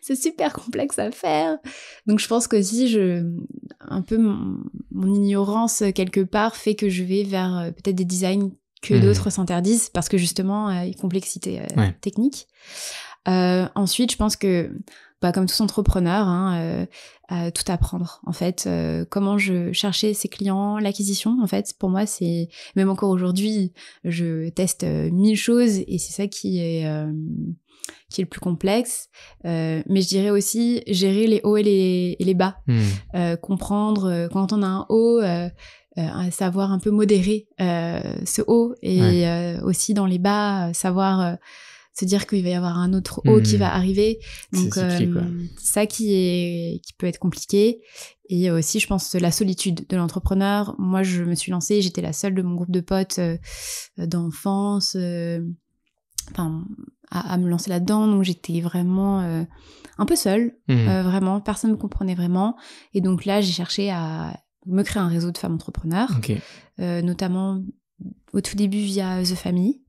c'est super complexe à faire. Donc je pense qu'aussi, un peu mon ignorance quelque part fait que je vais vers peut-être des designs que d'autres s'interdisent, parce que justement, une complexité technique. Ensuite, je pense que, comme tous entrepreneurs, tout apprendre, en fait. Comment je cherchais ces clients, l'acquisition, en fait, pour moi, c'est... Même encore aujourd'hui, je teste 1000 choses, et c'est ça qui est le plus complexe. Mais je dirais aussi gérer les hauts et les bas. Comprendre, quand on a un haut... savoir un peu modérer ce haut, et aussi dans les bas, savoir... se dire qu'il va y avoir un autre haut qui va arriver. Donc, c'est ça qui peut être compliqué. Et aussi, je pense, la solitude de l'entrepreneur. Moi, je me suis lancée, j'étais la seule de mon groupe de potes d'enfance à me lancer là-dedans. Donc, j'étais vraiment un peu seule. Vraiment, personne ne me comprenait vraiment. Et donc là, j'ai cherché à me créer un réseau de femmes entrepreneurs. Notamment, au tout début, via The Family.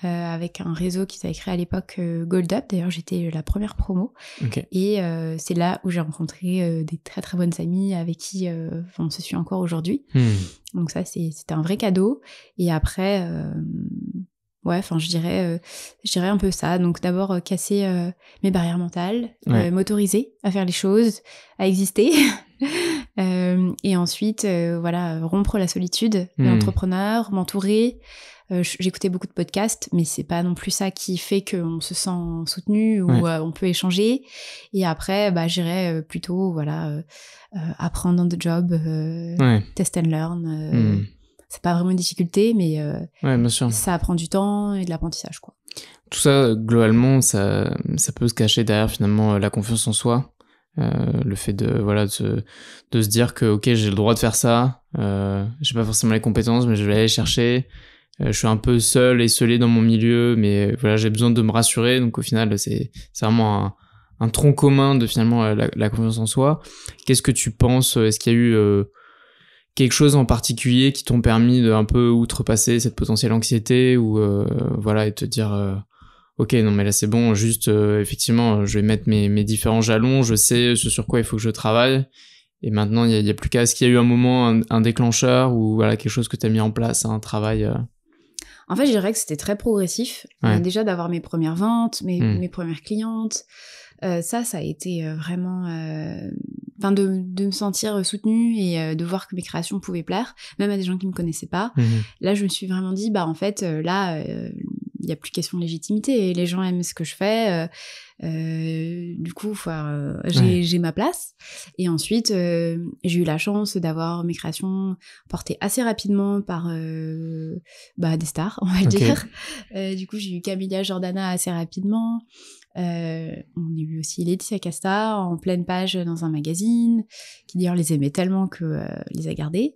Avec un réseau qui s'avait créé à l'époque Gold Up. D'ailleurs, j'étais la première promo. Et c'est là où j'ai rencontré des très très bonnes amies avec qui on se suit encore aujourd'hui. Donc ça, c'était un vrai cadeau. Et après, je dirais un peu ça. Donc d'abord, casser mes barrières mentales, m'autoriser à faire les choses, à exister. Et ensuite, rompre la solitude de l'entrepreneur, m'entourer. J'écoutais beaucoup de podcasts, mais c'est pas non plus ça qui fait qu'on se sent soutenu ou on peut échanger. Et après, j'irais plutôt apprendre on the job, test and learn. C'est pas vraiment une difficulté, mais bien sûr. Ça prend du temps et de l'apprentissage, quoi. Tout ça, globalement, ça peut se cacher derrière finalement la confiance en soi. Le fait de se dire que ok, j'ai le droit de faire ça, j'ai pas forcément les compétences, mais je vais aller les chercher. Je suis un peu seul et isolé dans mon milieu, mais j'ai besoin de me rassurer. Donc au final, c'est vraiment un tronc commun de finalement la confiance en soi. Qu'est-ce que tu penses? Est-ce qu'il y a eu quelque chose en particulier qui t'ont permis de un peu outrepasser cette potentielle anxiété ou et te dire ok, non mais là c'est bon, juste effectivement je vais mettre mes différents jalons, je sais ce sur quoi il faut que je travaille. Et maintenant, il y a plus qu'à... Est-ce qu'il y a eu un moment, un déclencheur ou quelque chose que tu as mis en place, un travail En fait, je dirais que c'était très progressif. Déjà d'avoir mes premières ventes, mes premières clientes. Ça a été vraiment... de me sentir soutenue et de voir que mes créations pouvaient plaire, même à des gens qui ne me connaissaient pas. Là, je me suis vraiment dit, en fait, il n'y a plus question de légitimité. Et les gens aiment ce que je fais. Du coup, j'ai ma place. Et ensuite, j'ai eu la chance d'avoir mes créations portées assez rapidement par des stars, on va dire. Du coup, j'ai eu Camilla Jordana assez rapidement. On a eu aussi Laetitia Casta en pleine page dans un magazine, qui d'ailleurs les aimait tellement que les a gardés.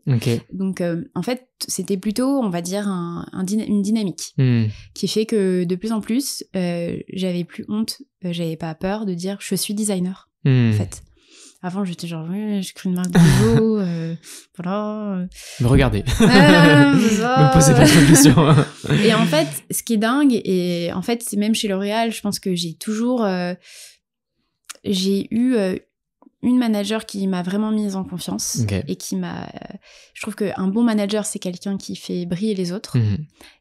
Donc, en fait, c'était plutôt, on va dire, une dynamique qui fait que de plus en plus, j'avais plus honte, j'avais pas peur de dire je suis designer. en fait. Avant, j'étais genre, oui, j'ai créé une marque de bijoux, voilà. Me regardez. Me posez pas de questions. Et en fait, ce qui est dingue, et en fait, c'est même chez L'Oréal, je pense que j'ai toujours... j'ai eu une manager qui m'a vraiment mise en confiance et qui m'a... je trouve qu'un bon manager, c'est quelqu'un qui fait briller les autres.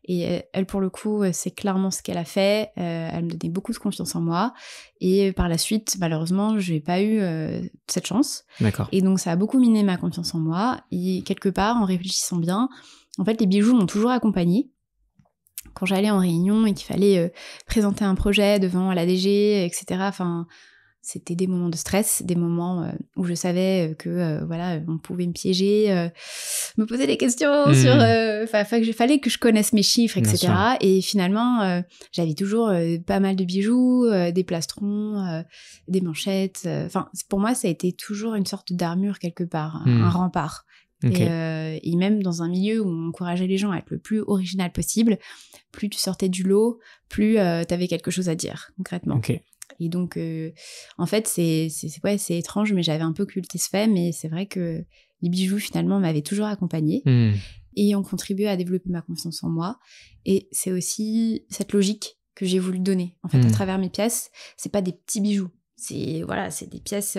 Et elle, pour le coup, c'est clairement ce qu'elle a fait. Elle me donnait beaucoup de confiance en moi. Et par la suite, malheureusement, je n'ai pas eu cette chance. D'accord. Et donc, ça a beaucoup miné ma confiance en moi. Et quelque part, en réfléchissant bien, en fait, les bijoux m'ont toujours accompagnée. Quand j'allais en réunion et qu'il fallait présenter un projet devant la DG, etc., enfin... C'était des moments de stress, des moments où je savais que voilà, on pouvait me piéger, me poser des questions sur... fallait que je connaisse mes chiffres, etc. Et finalement, j'avais toujours pas mal de bijoux, des plastrons, des manchettes. Enfin, pour moi, ça a été toujours une sorte d'armure quelque part, un rempart. Et même dans un milieu où on encourageait les gens à être le plus original possible, plus tu sortais du lot, plus t'avais quelque chose à dire, concrètement. Et donc, en fait, c'est étrange, mais j'avais un peu occulté ce fait, mais c'est vrai que les bijoux, finalement, m'avaient toujours accompagnée et ont contribué à développer ma confiance en moi. Et c'est aussi cette logique que j'ai voulu donner, en fait, à travers mes pièces. C'est pas des petits bijoux, c'est des pièces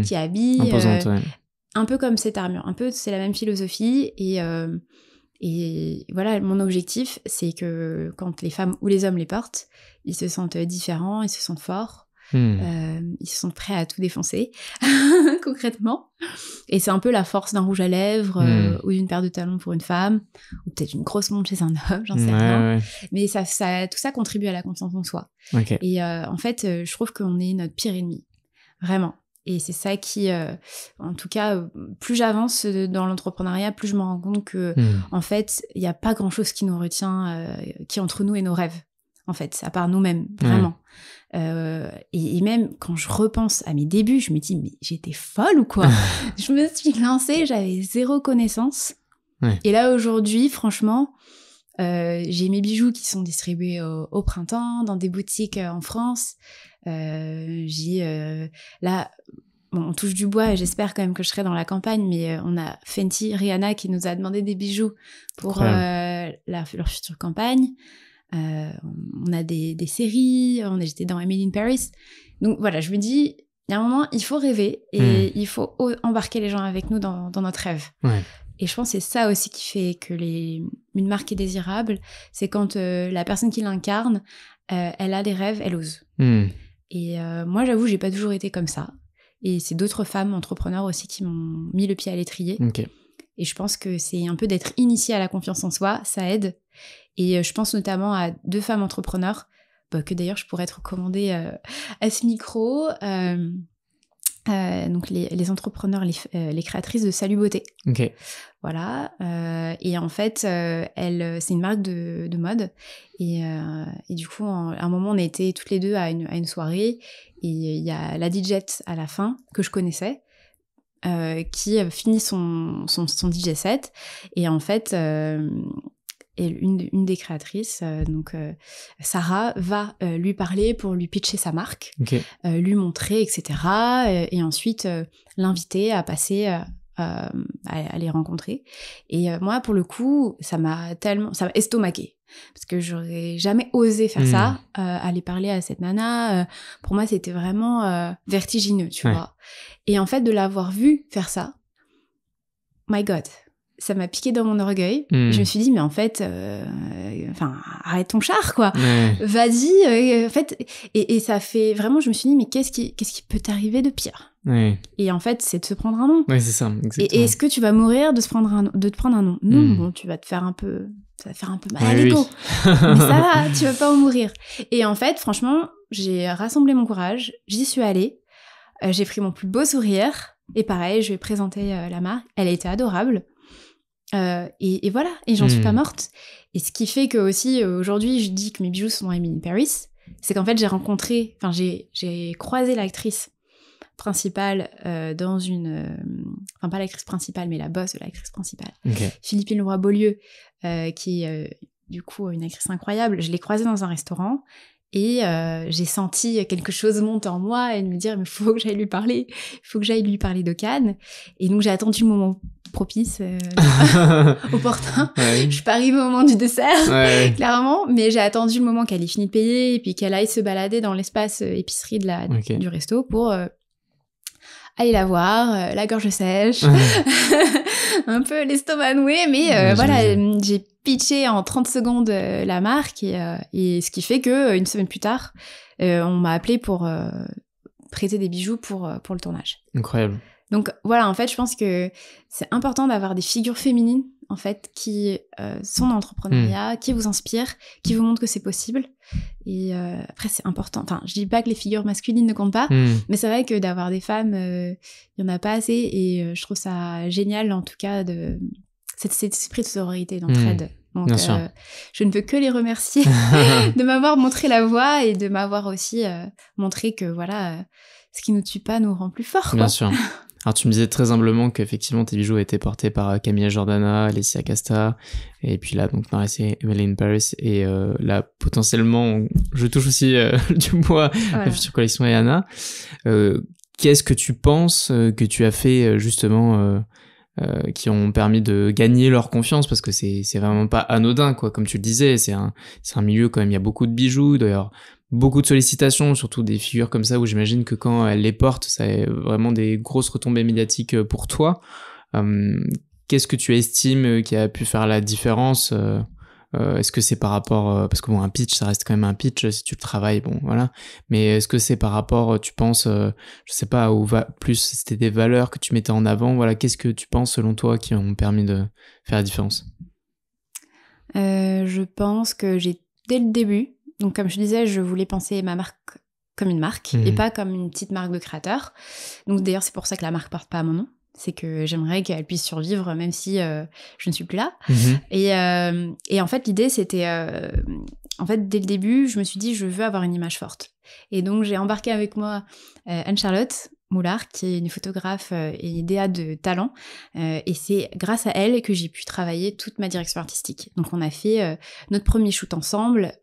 qui habillent, imposantes, un peu comme cette armure, un peu, c'est la même philosophie. Et voilà, mon objectif, c'est que quand les femmes ou les hommes les portent, ils se sentent différents, ils se sentent forts, ils se sentent prêts à tout défoncer, concrètement. Et c'est un peu la force d'un rouge à lèvres ou d'une paire de talons pour une femme, ou peut-être une grosse montre chez un homme, j'en sais rien. Mais tout ça contribue à la confiance en soi. Et en fait, je trouve qu'on est notre pire ennemi, vraiment. Et c'est ça qui, en tout cas, plus j'avance dans l'entrepreneuriat, plus je me rends compte que, en fait, il n'y a pas grand-chose qui nous retient, qui est entre nous et nos rêves, en fait, à part nous-mêmes, vraiment. Et même quand je repense à mes débuts, je me dis, mais j'étais folle ou quoi? Je me suis lancée, j'avais zéro connaissance. Et là, aujourd'hui, franchement, j'ai mes bijoux qui sont distribués au printemps, dans des boutiques en France. J'ai là, bon, on touche du bois et j'espère quand même que je serai dans la campagne, mais on a Fenty, Rihanna qui nous a demandé des bijoux pour leur future campagne. On a des séries, j'étais dans Emily in Paris. Donc voilà, je me dis, il y a un moment, il faut rêver et il faut embarquer les gens avec nous dans notre rêve. Et je pense que c'est ça aussi qui fait que une marque est désirable, c'est quand la personne qui l'incarne, elle a des rêves, elle ose. Et moi, j'avoue, j'ai pas toujours été comme ça. Et c'est d'autres femmes entrepreneurs aussi qui m'ont mis le pied à l'étrier. Et je pense que c'est un peu d'être initiée à la confiance en soi, ça aide. Et je pense notamment à 2 femmes entrepreneurs, que d'ailleurs je pourrais être recommandée à ce micro. Donc les entrepreneurs, les créatrices de Salut Beauté. Voilà. Et en fait, c'est une marque de mode. Et du coup, à un moment, on a été toutes les deux à une soirée. Et il y a la DJette à la fin, que je connaissais, qui finit son DJ set. Et en fait... Et une des créatrices, Sarah, va lui parler pour lui pitcher sa marque, lui montrer, etc. Et ensuite l'inviter à passer à les rencontrer. Et moi, pour le coup, ça m'a estomaqué. Parce que j'aurais jamais osé faire ça, aller parler à cette nana. Pour moi, c'était vraiment vertigineux, tu vois. Et en fait, de l'avoir vue faire ça, my God, ça m'a piqué dans mon orgueil. Je me suis dit, mais en fait, arrête ton char, quoi. Vas-y, en fait. Et ça fait vraiment, je me suis dit, mais qu'est-ce qui peut t'arriver de pire? Et en fait, c'est de se prendre un nom. C'est ça, exactement. Et est-ce que tu vas mourir de te prendre un nom? Non, bon, tu vas te faire un peu, ça va faire un peu mal à l'ego. Mais ça va, tu vas pas en mourir. Et en fait, franchement, j'ai rassemblé mon courage, j'y suis allée, j'ai pris mon plus beau sourire, et pareil, je lui ai présenté la marque. Elle a été adorable. Et voilà, et j'en suis pas morte. Et ce qui fait que aussi aujourd'hui je dis que mes bijoux sont dans Emily in Paris, c'est qu'en fait j'ai croisé l'actrice principale dans pas l'actrice principale mais la boss de l'actrice principale, Philippine Leroy-Beaulieu, qui est du coup une actrice incroyable. Je l'ai croisée dans un restaurant Et j'ai senti quelque chose monter en moi et me dire, mais faut que j'aille lui parler. Il faut que j'aille lui parler de Cannes. Et donc, j'ai attendu le moment propice, opportun. Ouais. Je suis pas arrivée au moment du dessert, clairement. Mais j'ai attendu le moment qu'elle ait fini de payer et puis qu'elle aille se balader dans l'espace épicerie du resto pour aller la voir, la gorge sèche, un peu l'estomac noué. Mais voilà, j'ai pitché en 30 secondes la marque et ce qui fait que une semaine plus tard, on m'a appelé pour prêter des bijoux pour le tournage. Incroyable. Donc voilà, en fait, je pense que c'est important d'avoir des figures féminines en fait qui sont dans l'entrepreneuriat, qui vous inspirent, qui vous montrent que c'est possible. Et après, c'est important. Enfin, je dis pas que les figures masculines ne comptent pas, mais c'est vrai que d'avoir des femmes, il y en a pas assez. Et je trouve ça génial, en tout cas, cet esprit de sororité, d'entraide. Donc, je ne peux que les remercier de m'avoir montré la voie et de m'avoir aussi montré que voilà, ce qui nous tue pas nous rend plus forts. Bien sûr. Alors tu me disais très humblement qu'effectivement tes bijoux étaient portés par Camilla Jordana, Alessia Casta, et puis là donc Maurice et Emily in Paris, et là potentiellement je touche aussi du bois la future collection Ayana. Qu'est-ce que tu penses que tu as fait justement qui ont permis de gagner leur confiance, parce que c'est vraiment pas anodin quoi, comme tu le disais, c'est un milieu quand même, il y a beaucoup de bijoux, d'ailleurs beaucoup de sollicitations, surtout des figures comme ça où j'imagine que quand elles les portent, ça a vraiment des grosses retombées médiatiques pour toi. Qu'est-ce que tu estimes qui a pu faire la différence est-ce que c'est par rapport... parce que bon, un pitch, ça reste quand même un pitch si tu le travailles, bon, voilà. Mais est-ce que c'est par rapport, tu penses, je sais pas, plus c'était des valeurs que tu mettais en avant, voilà, qu'est-ce que tu penses selon toi qui ont permis de faire la différence? Je pense que dès le début, donc comme je disais, je voulais penser ma marque comme une marque et pas comme une petite marque de créateur. Donc d'ailleurs, c'est pour ça que la marque porte pas mon nom. C'est que j'aimerais qu'elle puisse survivre même si je ne suis plus là. Et en fait, l'idée, c'était... en fait, dès le début, je me suis dit, je veux avoir une image forte. Et donc, j'ai embarqué avec moi Anne-Charlotte Moulard, qui est une photographe et DA de talent. Et c'est grâce à elle que j'ai pu travailler toute ma direction artistique. Donc, on a fait notre premier shoot ensemble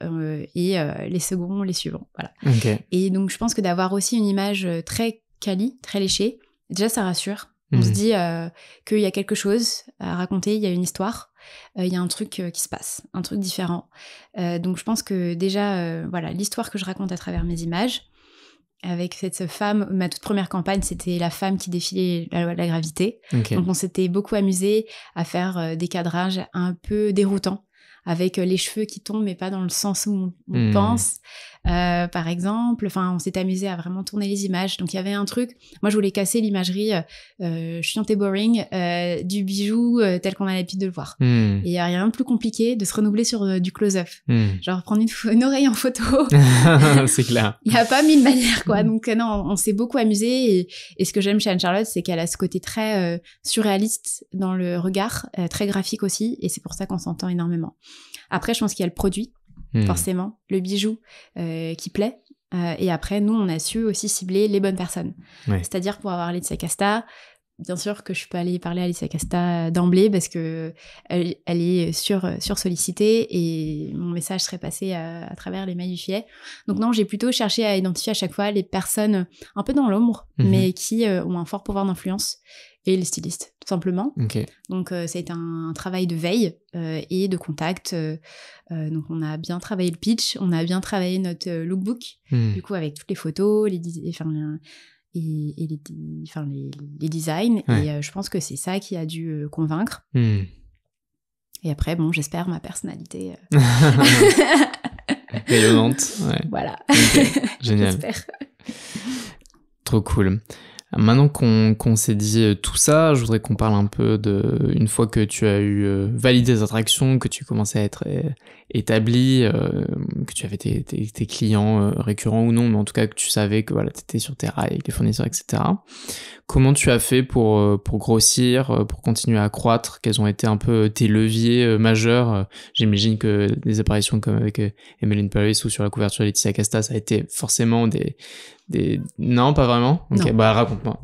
et les seconds, les suivants. Voilà. Okay. Et donc, je pense que d'avoir aussi une image très quali, très léchée, déjà, ça rassure. On se dit qu'il y a quelque chose à raconter, il y a une histoire, il y a un truc qui se passe, un truc différent. Donc je pense que déjà, voilà, l'histoire que je raconte à travers mes images, avec cette femme, ma toute première campagne, c'était la femme qui défiait la loi de la gravité. Okay. Donc on s'était beaucoup amusé à faire des cadrages un peu déroutants, avec les cheveux qui tombent, mais pas dans le sens où on pense. Par exemple, on s'est amusé à vraiment tourner les images. Donc, il y avait un truc... Moi, je voulais casser l'imagerie chiante et boring du bijou tel qu'on a l'habitude de le voir. Et il n'y a rien de plus compliqué de se renouveler sur du close-up. Genre, prendre une oreille en photo. C'est clair. Il n'y a pas mille manières, quoi. Donc, non, on s'est beaucoup amusé. Et ce que j'aime chez Anne-Charlotte, c'est qu'elle a ce côté très surréaliste dans le regard, très graphique aussi. Et c'est pour ça qu'on s'entend énormément. Après, je pense qu'il y a le produit. Forcément, le bijou qui plaît. Et après, nous, on a su aussi cibler les bonnes personnes. Ouais. C'est-à-dire pour avoir Alessia Casta, bien sûr que je peux aller parler à Alessia Casta d'emblée parce que elle est sur-sollicitée et mon message serait passé à travers les mailles du filet. Donc non, j'ai plutôt cherché à identifier à chaque fois les personnes un peu dans l'ombre, mais qui ont un fort pouvoir d'influence. Et les stylistes, tout simplement. Okay. Donc, ça a été un travail de veille et de contact. Donc, on a bien travaillé le pitch, on a bien travaillé notre lookbook, du coup, avec toutes les photos, les designs. Ouais. Et je pense que c'est ça qui a dû convaincre. Et après, bon, j'espère ma personnalité... rayonnante. Ouais. Voilà. Okay. Génial. J'espère. Trop cool. Maintenant qu'on s'est dit tout ça, je voudrais qu'on parle un peu une fois que tu as eu validé les attractions, que tu commençais à être établi, que tu avais tes clients récurrents ou non, mais en tout cas que tu savais que voilà, tu étais sur tes rails avec les fournisseurs, etc. Comment tu as fait pour grossir, pour continuer à croître? Quels ont été un peu tes leviers majeurs? J'imagine que des apparitions comme avec Emily in Paris ou sur la couverture Laetitia Casta, ça a été forcément des... Non, pas vraiment? Ok, non. Bah raconte-moi.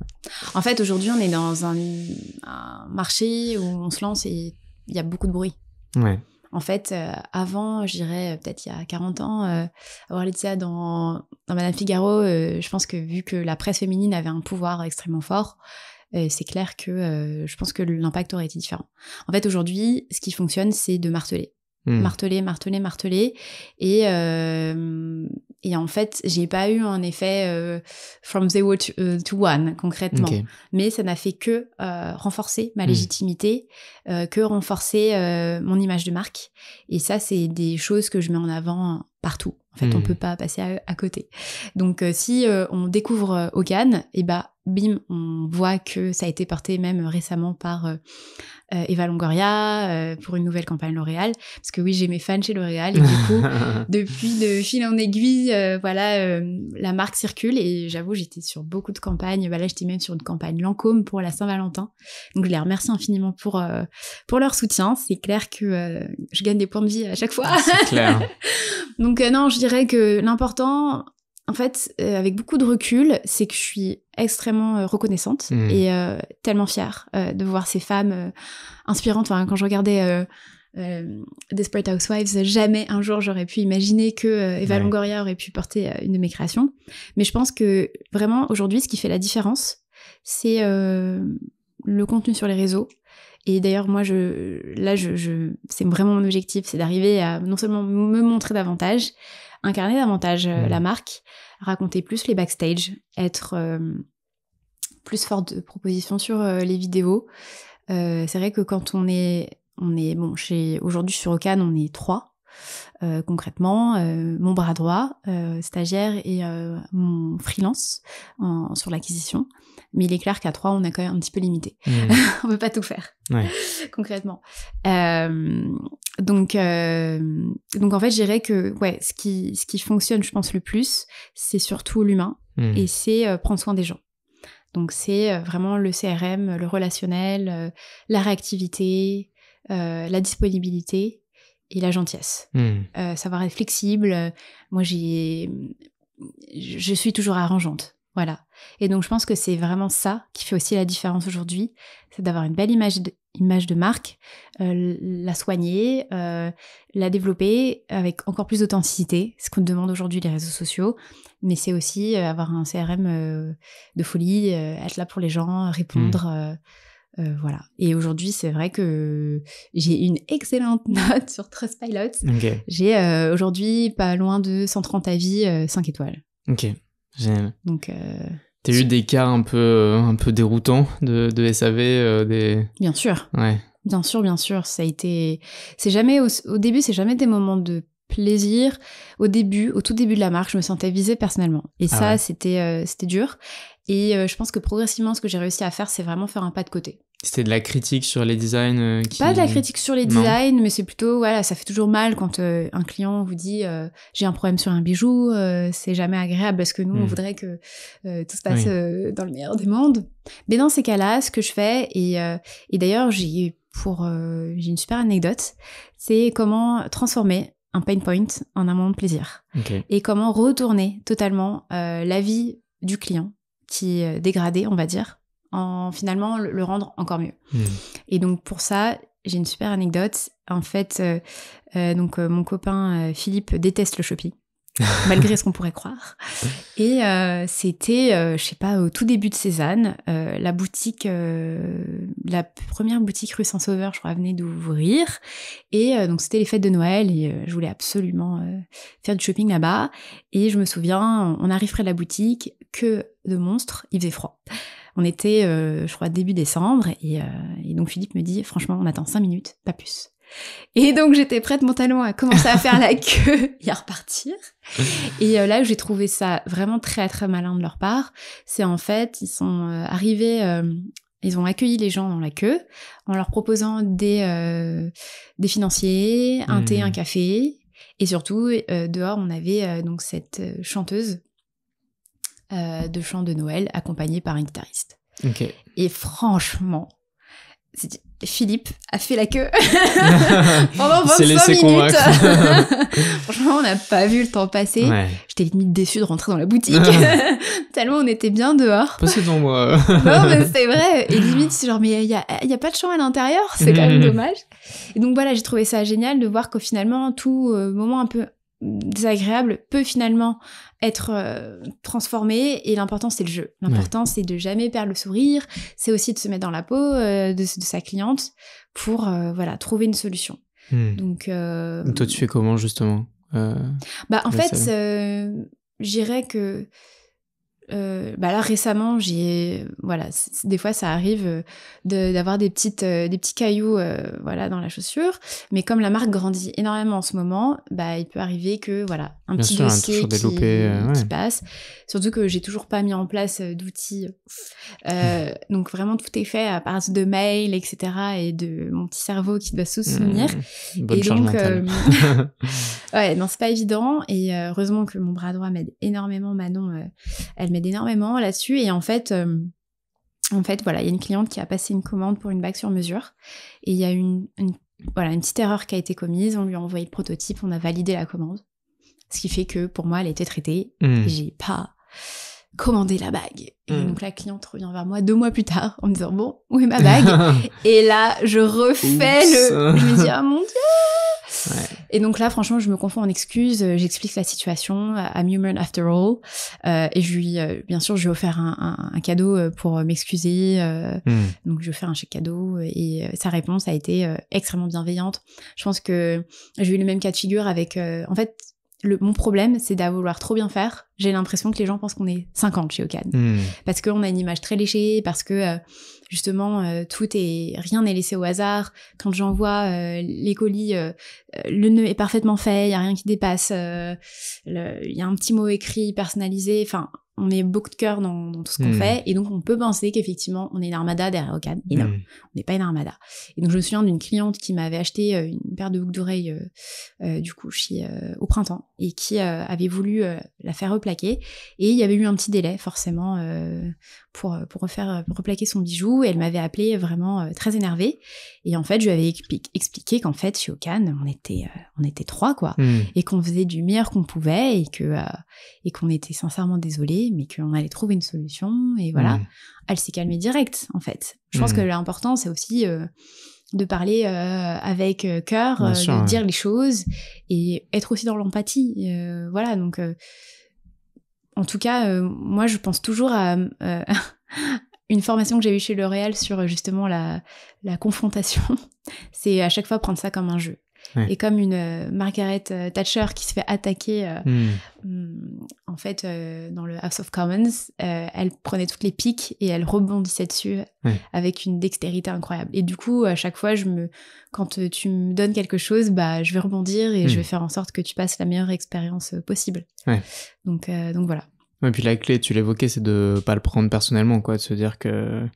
En fait, aujourd'hui, on est dans un marché où on se lance et il y a beaucoup de bruit. Ouais. En fait, avant, je dirais peut-être il y a 40 ans, avoir Laetitia dans Madame Figaro, je pense que vu que la presse féminine avait un pouvoir extrêmement fort, c'est clair que je pense que l'impact aurait été différent. En fait, aujourd'hui, ce qui fonctionne, c'est de marteler. Marteler. Et en fait, j'ai pas eu un effet from zero to one, concrètement. Okay. Mais ça n'a fait que renforcer ma légitimité, que renforcer mon image de marque. Et ça, c'est des choses que je mets en avant partout. En fait, on peut pas passer à côté. Donc, si on découvre Hogan, et bim, on voit que ça a été porté même récemment par Eva Longoria pour une nouvelle campagne L'Oréal. Parce que oui, j'ai mes fans chez L'Oréal et du coup, depuis de fil en aiguille, la marque circule et j'avoue, j'étais sur beaucoup de campagnes. Là, j'étais même sur une campagne Lancôme pour la Saint-Valentin. Donc, je les remercie infiniment pour leur soutien. C'est clair que je gagne des points de vie à chaque fois. C'est clair. Donc, non, je dirais que l'important... En fait, avec beaucoup de recul, c'est que je suis extrêmement reconnaissante et tellement fière de voir ces femmes inspirantes. Enfin, quand je regardais Desperate Housewives, jamais un jour j'aurais pu imaginer que Eva Longoria aurait pu porter une de mes créations. Mais je pense que vraiment, aujourd'hui, ce qui fait la différence, c'est le contenu sur les réseaux. Et d'ailleurs, moi, c'est vraiment mon objectif, c'est d'arriver à non seulement me montrer davantage, incarner davantage la marque, raconter plus les backstage, être plus forte de propositions sur les vidéos. C'est vrai que quand on est aujourd'hui sur Hogan, on est 3. Concrètement, mon bras droit, stagiaire et mon freelance sur l'acquisition. Mais il est clair qu'à 3, on est quand même un petit peu limité. On peut pas tout faire, concrètement. Donc en fait, je dirais que ce qui fonctionne, je pense, le plus, c'est surtout l'humain et c'est prendre soin des gens. Donc c'est vraiment le CRM, le relationnel, la réactivité, la disponibilité et la gentillesse. Savoir être flexible. Moi, je suis toujours arrangeante. Voilà. Et donc, je pense que c'est vraiment ça qui fait aussi la différence aujourd'hui. C'est d'avoir une belle image de marque, la soigner, la développer avec encore plus d'authenticité, ce qu'on demande aujourd'hui les réseaux sociaux. Mais c'est aussi avoir un CRM de folie, être là pour les gens, répondre... voilà. Et aujourd'hui, c'est vrai que j'ai une excellente note sur Trustpilot. Okay. J'ai aujourd'hui pas loin de 130 avis, 5 étoiles. Ok, génial. Donc, t'as eu des cas un peu déroutants de SAV Bien sûr. Ouais. Bien sûr. Ça a été... C'est jamais... Au début, c'est jamais des moments de plaisir. Au tout début de la marque, je me sentais visée personnellement. Et c'était dur. Et je pense que progressivement, ce que j'ai réussi à faire, c'est vraiment faire un pas de côté. C'était de la critique sur les designs Pas de la critique sur les designs, mais c'est plutôt, ça fait toujours mal quand un client vous dit j'ai un problème sur un bijou, c'est jamais agréable parce que nous, on voudrait que tout se passe dans le meilleur des mondes. Mais dans ces cas-là, ce que je fais, et d'ailleurs, j'ai une super anecdote, c'est comment transformer un pain point en un moment de plaisir. Okay. Et comment retourner totalement la vie du client qui est dégradé, on va dire, en finalement le rendre encore mieux. Et donc pour ça, j'ai une super anecdote. En fait, mon copain Philippe déteste le shopping, malgré ce qu'on pourrait croire. Et c'était, je sais pas, au tout début de Cézanne, la première boutique rue Saint-Sauveur, je crois, venait d'ouvrir. Et donc c'était les fêtes de Noël et je voulais absolument faire du shopping là-bas. Et je me souviens, on arrive près de la boutique, que de monstres, il faisait froid. On était, je crois, début décembre, et donc Philippe me dit, franchement, on attend 5 minutes, pas plus. Et donc j'étais prête mentalement à commencer à faire la queue et à repartir. Et là où j'ai trouvé ça vraiment très très malin de leur part, c'est en fait, ils sont arrivés, ils ont accueilli les gens dans la queue en leur proposant des financiers, un thé, un café, et surtout dehors on avait donc cette chanteuse de chant de Noël accompagnée par un guitariste. Okay. Et franchement, Philippe a fait la queue pendant 25 minutes. Franchement, on n'a pas vu le temps passer. Ouais. J'étais limite déçue de rentrer dans la boutique. Tellement on était bien dehors. Passez devant moi. Non, mais c'est vrai. Et limite, c'est genre, mais il y a pas de champ à l'intérieur. C'est quand même dommage. Et donc voilà, j'ai trouvé ça génial de voir que finalement, tout moment un peu désagréable peut finalement être transformé, et l'important c'est le jeu. L'important c'est de jamais perdre le sourire, c'est aussi de se mettre dans la peau de sa cliente pour voilà, trouver une solution. Donc toi tu fais comment justement en fait je dirais que là récemment voilà, des fois ça arrive d'avoir des petits cailloux voilà, dans la chaussure, mais comme la marque grandit énormément en ce moment, il peut arriver que voilà, un petit dossier qui passe, surtout que j'ai toujours pas mis en place d'outils donc vraiment tout est fait à part de mails, etc., et de mon petit cerveau qui doit se souvenir. Bonne charge mentale. Ouais, non, c'est pas évident, et heureusement que mon bras droit m'aide énormément. Manon, elle m'aide énormément là-dessus, et en fait voilà, il y a une cliente qui a passé une commande pour une bague sur mesure, et il y a une petite erreur qui a été commise. On lui a envoyé le prototype, on a validé la commande, ce qui fait que pour moi elle a été traitée, et j'ai pas commandé la bague. Et donc la cliente revient vers moi 2 mois plus tard en me disant bon, où est ma bague? Et là je refais je me dis oh mon dieu. Ouais. Et donc là, franchement, je me confonds en excuses, j'explique la situation, I'm human after all, et bien sûr, je lui ai offert un cadeau pour m'excuser, donc je lui ai offert un chèque cadeau, et sa réponse a été extrêmement bienveillante. Je pense que j'ai eu le même cas de figure avec, en fait, mon problème, c'est d'à vouloir trop bien faire. J'ai l'impression que les gens pensent qu'on est 50 chez Ocane. Parce qu'on a une image très léchée, parce que justement, rien n'est laissé au hasard. Quand j'envoie les colis, le nœud est parfaitement fait, il n'y a rien qui dépasse, il y a un petit mot écrit personnalisé, enfin, on met beaucoup de cœur dans tout ce qu'on fait, et donc on peut penser qu'effectivement on est une armada derrière Ocane. Et non, on n'est pas une armada. Et donc je me souviens d'une cliente qui m'avait acheté une paire de boucles d'oreilles du coup au printemps, et qui avait voulu la faire replaquer, et il y avait eu un petit délai forcément pour replaquer son bijou, et elle m'avait appelée vraiment très énervée, et en fait je lui avais expliqué qu'en fait chez Ocane on était 3 quoi, et qu'on faisait du meilleur qu'on pouvait, et qu'on était sincèrement désolés, mais qu'on allait trouver une solution, et voilà. Elle s'est calmée direct en fait. Je pense que l'important c'est aussi de parler avec cœur, de dire les choses, et être aussi dans l'empathie, voilà. Donc en tout cas, moi je pense toujours à une formation que j'ai eue chez L'Oréal sur justement la confrontation. C'est à chaque fois prendre ça comme un jeu. Ouais. Et comme une Margaret Thatcher qui se fait attaquer en fait dans le House of Commons, elle prenait toutes les piques et elle rebondissait dessus avec une dextérité incroyable. Et du coup, à chaque fois, quand tu me donnes quelque chose, je vais rebondir, et je vais faire en sorte que tu passes la meilleure expérience possible. Ouais. Donc voilà. Et puis la clé, tu l'évoquais, c'est de pas le prendre personnellement, quoi, de se dire que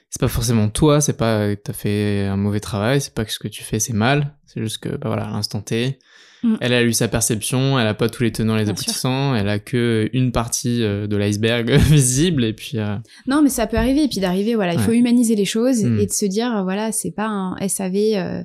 c'est pas forcément toi, c'est pas que t'as fait un mauvais travail, c'est pas que ce que tu fais c'est mal, c'est juste que voilà, à l'instant T, elle a eu sa perception, elle a pas tous les tenants les aboutissants, elle a que une partie de l'iceberg visible, et puis non, mais ça peut arriver, et puis d'arriver, voilà, il faut humaniser les choses, et de se dire voilà, c'est pas un SAV.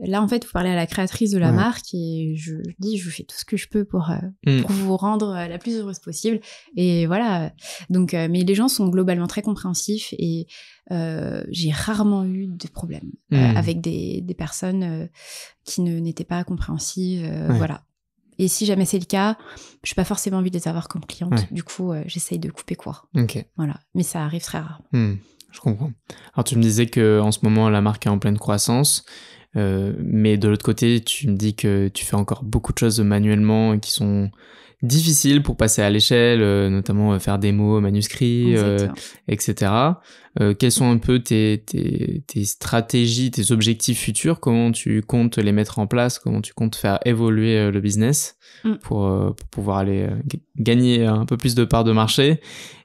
Là, en fait, vous parlez à la créatrice de la marque, et je fais tout ce que je peux pour vous rendre la plus heureuse possible. Et voilà. Donc, mais les gens sont globalement très compréhensifs, et j'ai rarement eu de problèmes avec des personnes qui n'étaient pas compréhensives. Voilà. Et si jamais c'est le cas, je n'ai pas forcément envie de les avoir comme clientes. Du coup, j'essaye de couper court. Okay. Voilà. Mais ça arrive très rarement. Je comprends. Alors, tu me disais qu'en ce moment, la marque est en pleine croissance. Mais de l'autre côté, tu me dis que tu fais encore beaucoup de choses manuellement qui sont difficiles pour passer à l'échelle, notamment faire des mots manuscrits, etc. Quelles sont un peu tes stratégies, tes objectifs futurs? Comment tu comptes les mettre en place? Comment tu comptes faire évoluer le business pour pouvoir aller gagner un peu plus de parts de marché,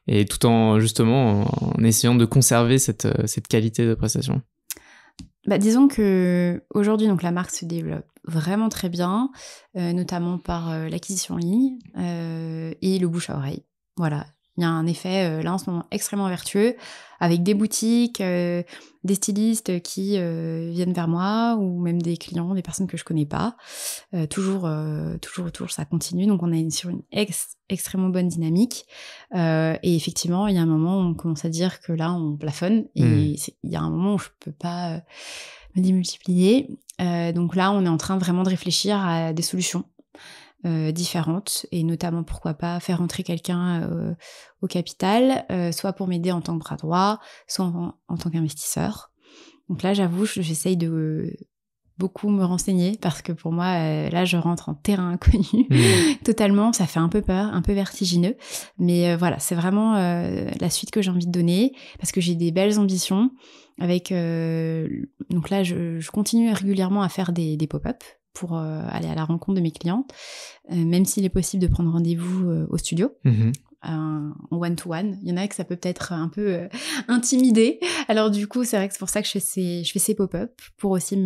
et tout en justement en essayant de conserver cette qualité de prestation? Disons que aujourd'hui, donc la marque se développe vraiment très bien, notamment par l'acquisition en ligne et le bouche à oreille. Voilà. Il y a un effet, là, en ce moment, extrêmement vertueux, avec des boutiques, des stylistes qui viennent vers moi, ou même des clients, des personnes que je connais pas. Toujours autour, ça continue. Donc, on est sur une extrêmement bonne dynamique. Et effectivement, il y a un moment où on commence à dire que là, on plafonne. Et il y a un moment où je peux pas me démultiplier. Donc là, on est en train vraiment de réfléchir à des solutions différentes, et notamment pourquoi pas faire entrer quelqu'un au capital, soit pour m'aider en tant que bras droit, soit en tant qu'investisseur. Donc là, j'avoue, j'essaye de beaucoup me renseigner, parce que pour moi, là, je rentre en terrain inconnu totalement. Ça fait un peu peur, un peu vertigineux, mais voilà, c'est vraiment la suite que j'ai envie de donner, parce que j'ai des belles ambitions avec donc là, je continue régulièrement à faire des pop-up pour aller à la rencontre de mes clientes, même s'il est possible de prendre rendez-vous au studio, en one-to-one. Il y en a que ça peut peut-être un peu intimider. Alors du coup, c'est vrai que c'est pour ça que je fais ces pop-up, pour aussi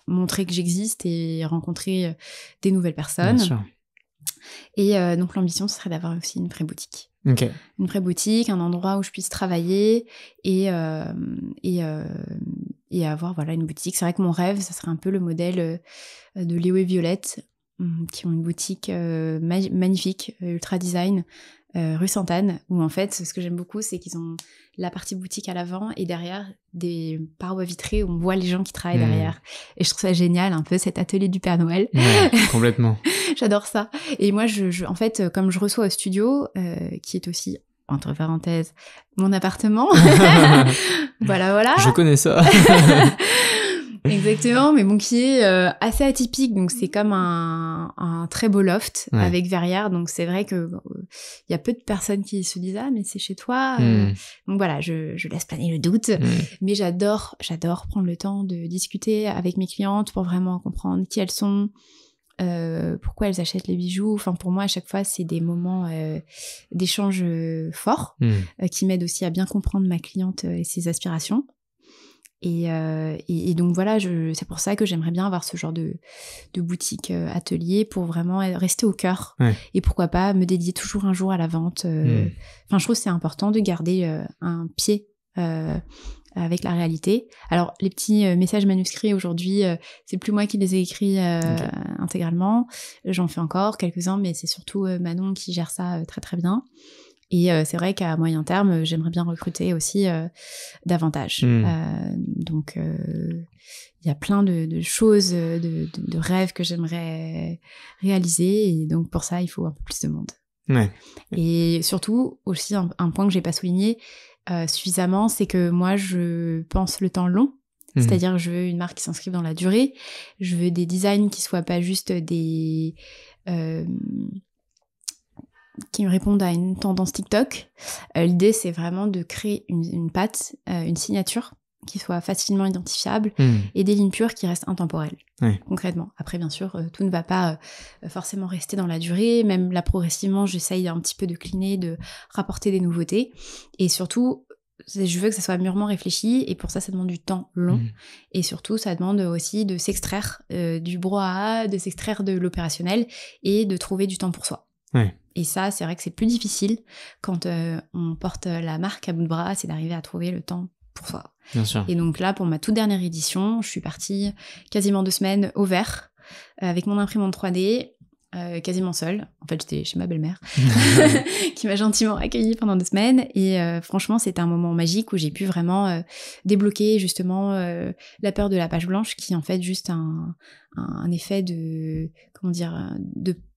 montrer que j'existe et rencontrer des nouvelles personnes. Bien sûr. Et donc l'ambition, ce serait d'avoir aussi une vraie boutique. Okay. Une vraie boutique, un endroit où je puisse travailler et avoir voilà une boutique. C'est vrai que mon rêve, ça serait un peu le modèle de Léo et Violette, qui ont une boutique magnifique, ultra design, rue Sainte-Anne, où en fait, ce que j'aime beaucoup, c'est qu'ils ont la partie boutique à l'avant et derrière des parois vitrées où on voit les gens qui travaillent derrière. Et je trouve ça génial, un peu cet atelier du Père Noël. Ouais, complètement. J'adore ça. Et moi, en fait, comme je reçois au studio, qui est aussi, entre parenthèses, mon appartement. voilà. Je connais ça. Exactement, mais bon, qui est assez atypique, donc c'est comme un très beau loft avec verrière, donc c'est vrai que y a peu de personnes qui se disent « Ah, mais c'est chez toi ». Donc voilà, je laisse planer le doute, mais j'adore prendre le temps de discuter avec mes clientes pour vraiment comprendre qui elles sont, pourquoi elles achètent les bijoux. Enfin, pour moi, à chaque fois, c'est des moments d'échange forts qui m'aident aussi à bien comprendre ma cliente et ses aspirations. Et donc voilà, c'est pour ça que j'aimerais bien avoir ce genre de boutique atelier, pour vraiment rester au cœur. Et pourquoi pas me dédier toujours un jour à la vente. Enfin, je trouve que c'est important de garder un pied avec la réalité. Alors, les petits messages manuscrits aujourd'hui, c'est plus moi qui les ai écrits intégralement. J'en fais encore quelques-uns, mais c'est surtout Manon qui gère ça très très bien. Et c'est vrai qu'à moyen terme, j'aimerais bien recruter aussi davantage. Donc, il y a plein de choses, de rêves que j'aimerais réaliser. Et donc, pour ça, il faut un peu plus de monde. Ouais. Et surtout, aussi, un point que j'ai pas souligné suffisamment, c'est que moi, je pense le temps long. C'est-à-dire que je veux une marque qui s'inscrive dans la durée. Je veux des designs qui soient pas juste des... qui me répondent à une tendance TikTok. L'idée, c'est vraiment de créer une patte, une signature qui soit facilement identifiable et des lignes pures qui restent intemporelles, concrètement. Après, bien sûr, tout ne va pas forcément rester dans la durée. Même là, progressivement, j'essaye un petit peu de cliner, de rapporter des nouveautés. Et surtout, je veux que ça soit mûrement réfléchi, et pour ça demande du temps long. Et surtout, ça demande aussi de s'extraire du brouhaha, de s'extraire de l'opérationnel et de trouver du temps pour soi. Et ça, c'est vrai que c'est plus difficile quand on porte la marque à bout de bras, c'est d'arriver à trouver le temps pour soi. Bien sûr. Et donc là, pour ma toute dernière édition, je suis partie quasiment 2 semaines au vert, avec mon imprimante 3D, quasiment seule. En fait, j'étais chez ma belle-mère, qui m'a gentiment accueillie pendant 2 semaines. Et franchement, c'était un moment magique où j'ai pu vraiment débloquer justement la peur de la page blanche, qui est en fait juste un effet de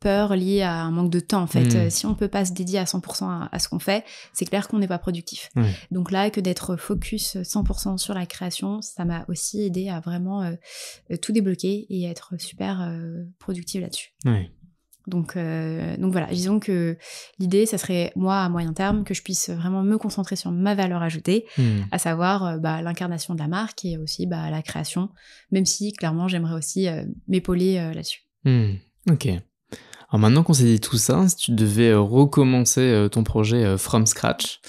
peur lié à un manque de temps, en fait. Si on peut pas se dédier à 100% à ce qu'on fait, c'est clair qu'on n'est pas productif. Donc là, que d'être focus 100% sur la création, ça m'a aussi aidé à vraiment tout débloquer et être super productive là-dessus. Donc voilà, disons que l'idée, ça serait, moi, à moyen terme, que je puisse vraiment me concentrer sur ma valeur ajoutée, à savoir l'incarnation de la marque et aussi la création, même si, clairement, j'aimerais aussi m'épauler là-dessus. Ok. Alors maintenant qu'on s'est dit tout ça, si tu devais recommencer ton projet from scratch,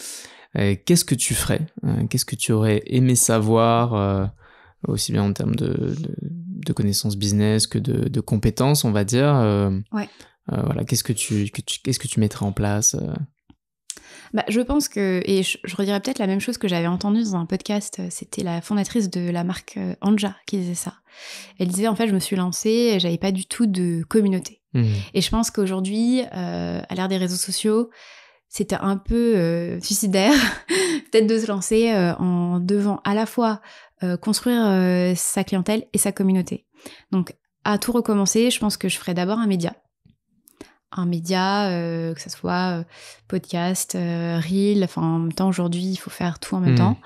qu'est-ce que tu ferais ? Qu'est-ce que tu aurais aimé savoir, aussi bien en termes de connaissances business que de compétences, on va dire. Voilà, qu'est-ce que tu mettrais en place Je pense que, et je redirais peut-être la même chose que j'avais entendue dans un podcast, c'était la fondatrice de la marque Anja qui disait ça. Elle disait, en fait, je me suis lancée, j'avais pas du tout de communauté. Et je pense qu'aujourd'hui, à l'ère des réseaux sociaux, c'était un peu suicidaire peut-être de se lancer en devant à la fois construire sa clientèle et sa communauté. Donc, à tout recommencer, je pense que je ferais d'abord un média, que ce soit podcast, reel, enfin en même temps aujourd'hui il faut faire tout en même temps.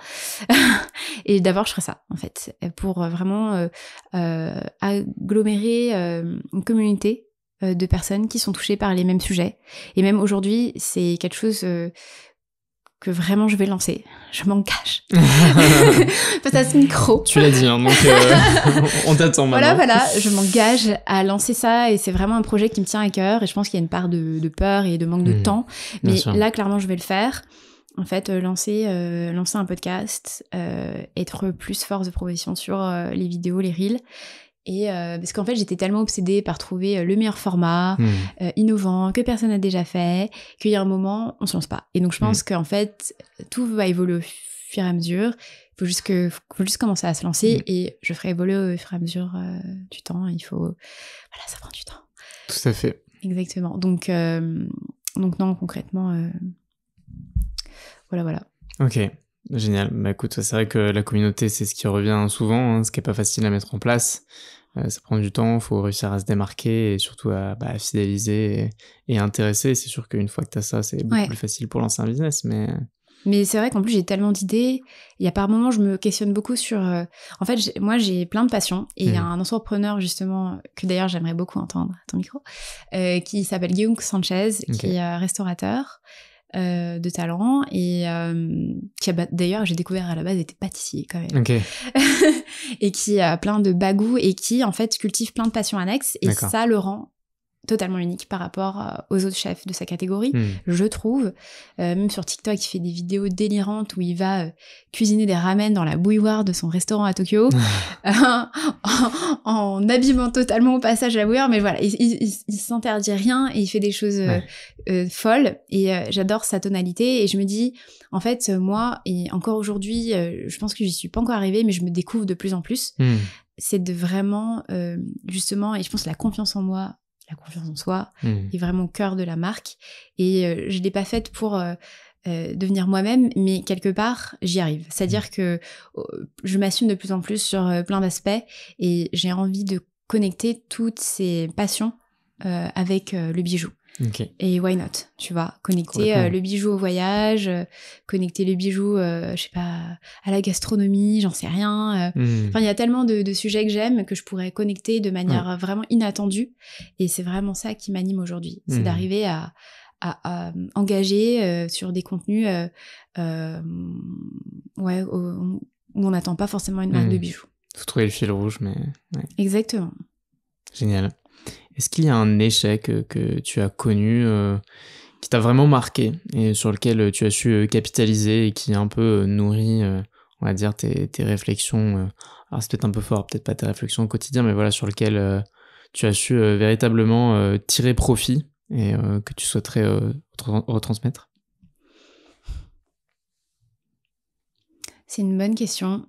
Et d'abord je ferais ça en fait, pour vraiment agglomérer une communauté de personnes qui sont touchées par les mêmes sujets. Et même aujourd'hui c'est quelque chose que vraiment je vais lancer. Je m'engage. Face à ce micro. Tu l'as dit, hein, donc on t'attend maintenant. Voilà, je m'engage à lancer ça et c'est vraiment un projet qui me tient à cœur et je pense qu'il y a une part de peur et de manque de temps. Mais là, clairement, je vais le faire. En fait, lancer un podcast, être plus force de proposition sur les vidéos, les reels. Et parce qu'en fait j'étais tellement obsédée par trouver le meilleur format innovant que personne n'a déjà fait qu'il y a un moment on se lance pas. Et donc je pense qu'en fait tout va évoluer au fur et à mesure. Faut juste commencer à se lancer et je ferai évoluer au fur et à mesure du temps. Ça prend du temps. Tout à fait. Exactement. Donc non, concrètement voilà. Ok. Génial. Écoute, c'est vrai que la communauté, c'est ce qui revient souvent, hein, ce qui est pas facile à mettre en place. Ça prend du temps, faut réussir à se démarquer et surtout à fidéliser et intéresser. C'est sûr qu'une fois que t'as ça, c'est beaucoup plus facile pour lancer un business, Mais c'est vrai qu'en plus, j'ai tellement d'idées. Il y a par moments, je me questionne beaucoup sur... En fait, moi, j'ai plein de passions. Et il y a un entrepreneur, justement, que d'ailleurs, j'aimerais beaucoup entendre à ton micro, qui s'appelle Guillaume Sanchez, qui est restaurateur de talent et qui a d'ailleurs j'ai découvert à la base était pâtissier quand même et qui a plein de bagous et qui en fait cultive plein de passions annexes et ça le rend totalement unique par rapport aux autres chefs de sa catégorie, je trouve. Même sur TikTok, il fait des vidéos délirantes où il va cuisiner des ramen dans la bouilloire de son restaurant à Tokyo, en abîmant totalement au passage la bouilloire, mais voilà, il s'interdit rien et il fait des choses folles et j'adore sa tonalité et je me dis, en fait, moi, et encore aujourd'hui, je pense que j'y suis pas encore arrivée, mais je me découvre de plus en plus. C'est de vraiment, justement, et je pense la confiance en moi, la confiance en soi est vraiment au cœur de la marque et je l'ai pas faite pour devenir moi-même, mais quelque part j'y arrive, c'est-à-dire que je m'assume de plus en plus sur plein d'aspects et j'ai envie de connecter toutes ces passions avec le bijou. Et why not, tu vois, connecter le bijou au voyage, connecter le bijou je sais pas, à la gastronomie, j'en sais rien, enfin il y a tellement de sujets que j'aime que je pourrais connecter de manière vraiment inattendue et c'est vraiment ça qui m'anime aujourd'hui, c'est d'arriver à engager sur des contenus où on n'attend pas forcément une marque de bijoux. Faut trouver le fil rouge, mais exactement. Génial. Est-ce qu'il y a un échec que tu as connu, qui t'a vraiment marqué et sur lequel tu as su capitaliser et qui un peu nourrit, on va dire, tes réflexions, alors c'est peut-être un peu fort, peut-être pas tes réflexions au quotidien, mais voilà, sur lequel tu as su véritablement tirer profit et que tu souhaiterais retransmettre? C'est une bonne question.